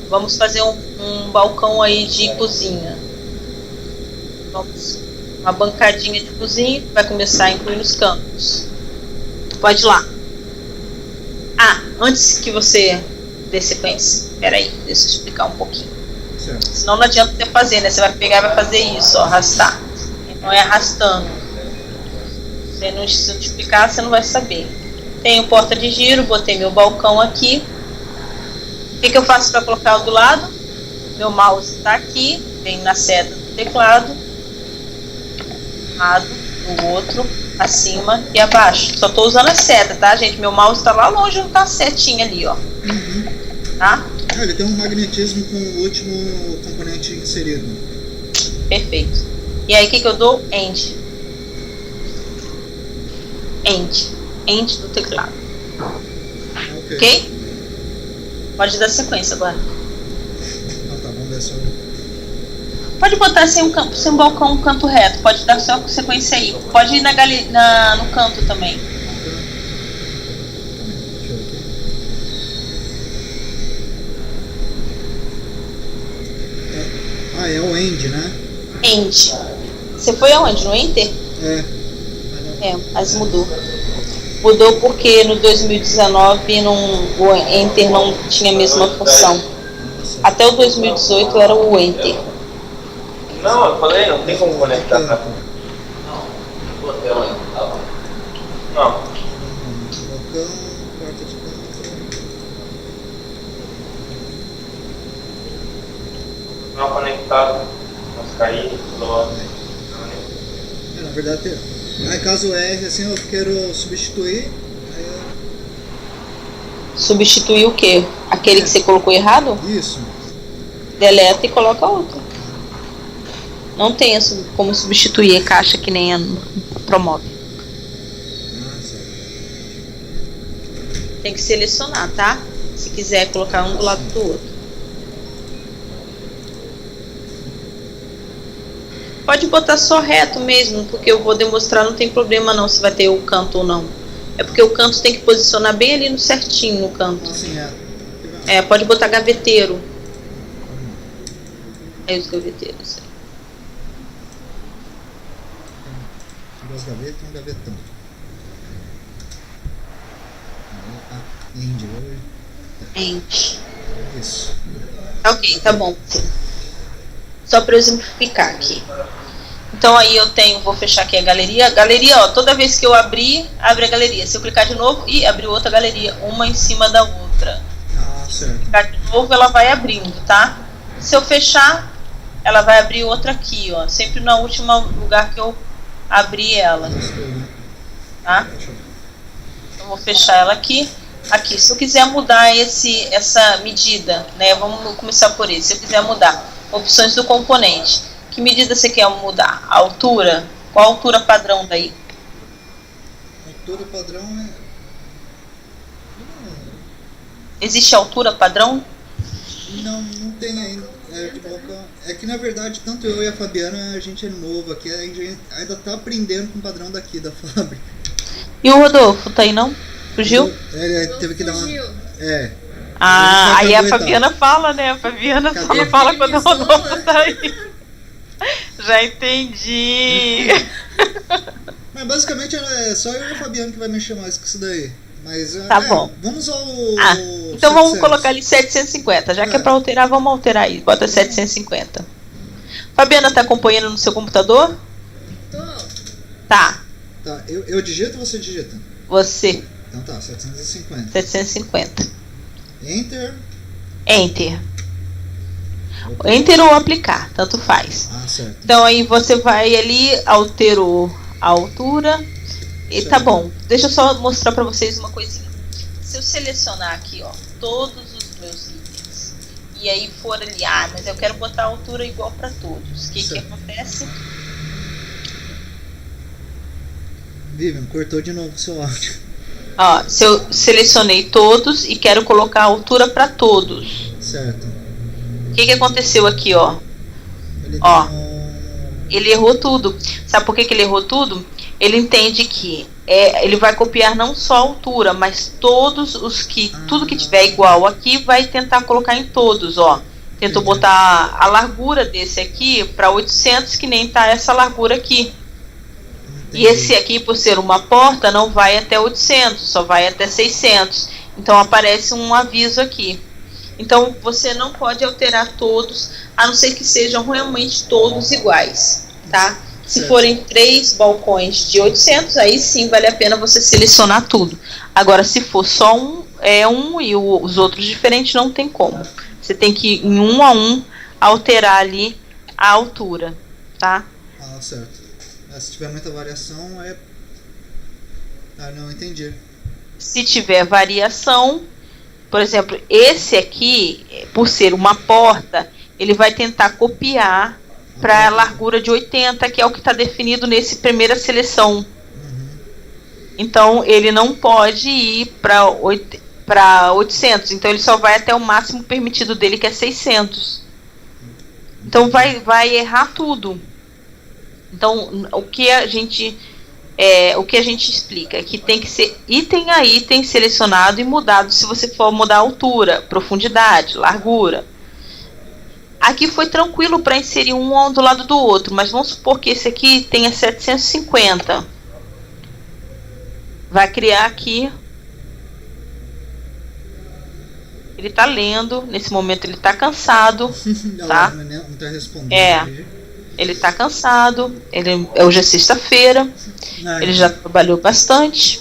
Vamos fazer um balcão aí de cozinha. Vamos, uma bancadinha de cozinha, vai começar a incluir nos cantos. Pode ir lá. Ah, antes que você dê sequência, peraí, deixa eu explicar um pouquinho.
Certo.
Senão não adianta você fazer, né? Você vai pegar e vai fazer isso, ó, arrastar. Então é arrastando. Se não explicar, você não vai saber. Tenho porta de giro, botei meu balcão aqui. O que eu faço para colocar do lado? Meu mouse está aqui, vem na seta do teclado, um lado, do outro, acima e abaixo. Só estou usando a seta, tá, gente? Meu mouse está lá longe, não está a setinha ali, ó.
Uhum.
Tá?
Ele tem um magnetismo com o último componente inserido.
Perfeito. E aí o que eu dou? End. End do teclado. Ok? Pode dar sequência agora.
Ah, tá, vamos ver só.
Pode botar sem um balcão, um canto reto. Pode dar só sequência aí. Pode ir no canto também.
Deixa eu ver aqui. É o end, né?
End. Você foi aonde? No Enter? Mas mudou. Mudou porque no 2019 o Enter não tinha a mesma função. Até o 2018 era o Enter.
Não, eu falei, não tem como conectar pra cá. Não.
Balcão, quarta de canto.
Não conectado. Mas cair, logo.
Na verdade, caso erre assim, eu quero substituir. Aí
Substituir o quê? Aquele que você colocou errado?
Isso.
Deleta e coloca outro. Não tem como substituir a caixa que nem a promove.
Certo.
Tem que selecionar, tá? Se quiser colocar um do lado do outro. Pode botar só reto mesmo, porque eu vou demonstrar, não tem problema não se vai ter o canto ou não. É porque o canto tem que posicionar bem ali no certinho, no canto.
Assim,
Pode botar gaveteiro. É os gaveteiros.
Duas gavetas e um gavetão. End.
End.
Isso.
Ok, tá bom. Só para eu exemplificar aqui. Então aí vou fechar aqui a galeria. Galeria, ó, toda vez que eu abrir, abre a galeria. Se eu clicar de novo, abriu outra galeria, uma em cima da outra.
Certo.
Se eu clicar de novo, ela vai abrindo, tá? Se eu fechar, ela vai abrir outra aqui, ó. Sempre no último lugar que eu abri ela. Tá? Eu vou fechar ela aqui. Aqui, se eu quiser mudar essa medida, né? Vamos começar por isso. Se eu quiser mudar opções do componente, que medida você quer mudar? A altura? Qual a altura padrão daí?
A altura padrão
Existe altura padrão?
não tem ainda. É que na verdade, tanto eu e a Fabiana, a gente é novo aqui, a gente ainda tá aprendendo com o padrão daqui da fábrica.
E o Rodolfo, tá aí não? Fugiu?
Ele teve que dar uma.
Aí a Fabiana fala, né? A Fabiana só fala quando o Rodolfo tá aí. Já entendi.
Mas basicamente é só eu e a Fabiana que vai mexer mais com isso daí. Mas
tá bom.
Vamos ao.
Então 700. Vamos colocar ali 750. Já que é pra alterar, vamos alterar aí. Bota 750. Fabiana, tá acompanhando no seu computador?
Tô.
Tá, eu digito ou você digita?
Você.
Então tá, 750.
750.
Enter.
Enter ou aplicar, tanto faz.
Certo.
Então aí você vai ali, alterou a altura. E tá bom. Deixa eu só mostrar pra vocês uma coisinha. Se eu selecionar aqui, ó, todos os meus itens, e aí for ali, mas eu quero botar a altura igual pra todos. O que acontece?
Vivian, cortou de novo o seu áudio.
Ó, se eu selecionei todos e quero colocar a altura para todos.
Certo.
O que aconteceu aqui, ó? Ele errou tudo. Sabe por que ele errou tudo? Ele entende que ele vai copiar não só a altura, mas todos os que tudo que tiver igual aqui vai tentar colocar em todos, ó. Tentou botar a largura desse aqui para 800, que nem tá essa largura aqui. E esse aqui, por ser uma porta, não vai até 800, só vai até 600. Então aparece um aviso aqui. Então você não pode alterar todos, a não ser que sejam realmente todos iguais, tá? Se forem 3 balcões de 800, aí sim vale a pena você selecionar tudo. Agora, se for só um, e os outros diferentes, não tem como. Você tem que, em um a um, alterar ali a altura, tá?
Certo. Se tiver muita variação, não entendi.
Se tiver variação, por exemplo, esse aqui, por ser uma porta, ele vai tentar copiar para a largura de 80, que é o que está definido nesse primeira seleção. Então, ele não pode ir para 800. Então, ele só vai até o máximo permitido dele, que é 600. Então, vai errar tudo. Então, o que a gente explica é que tem que ser item a item selecionado e mudado se você for mudar a altura, profundidade, largura. Aqui foi tranquilo para inserir um do lado do outro, mas vamos supor que esse aqui tenha 750. Vai criar aqui. Ele está lendo, nesse momento ele está cansado, tá?
Não tá respondendo.
Ele está cansado, hoje é sexta-feira, ele já trabalhou bastante.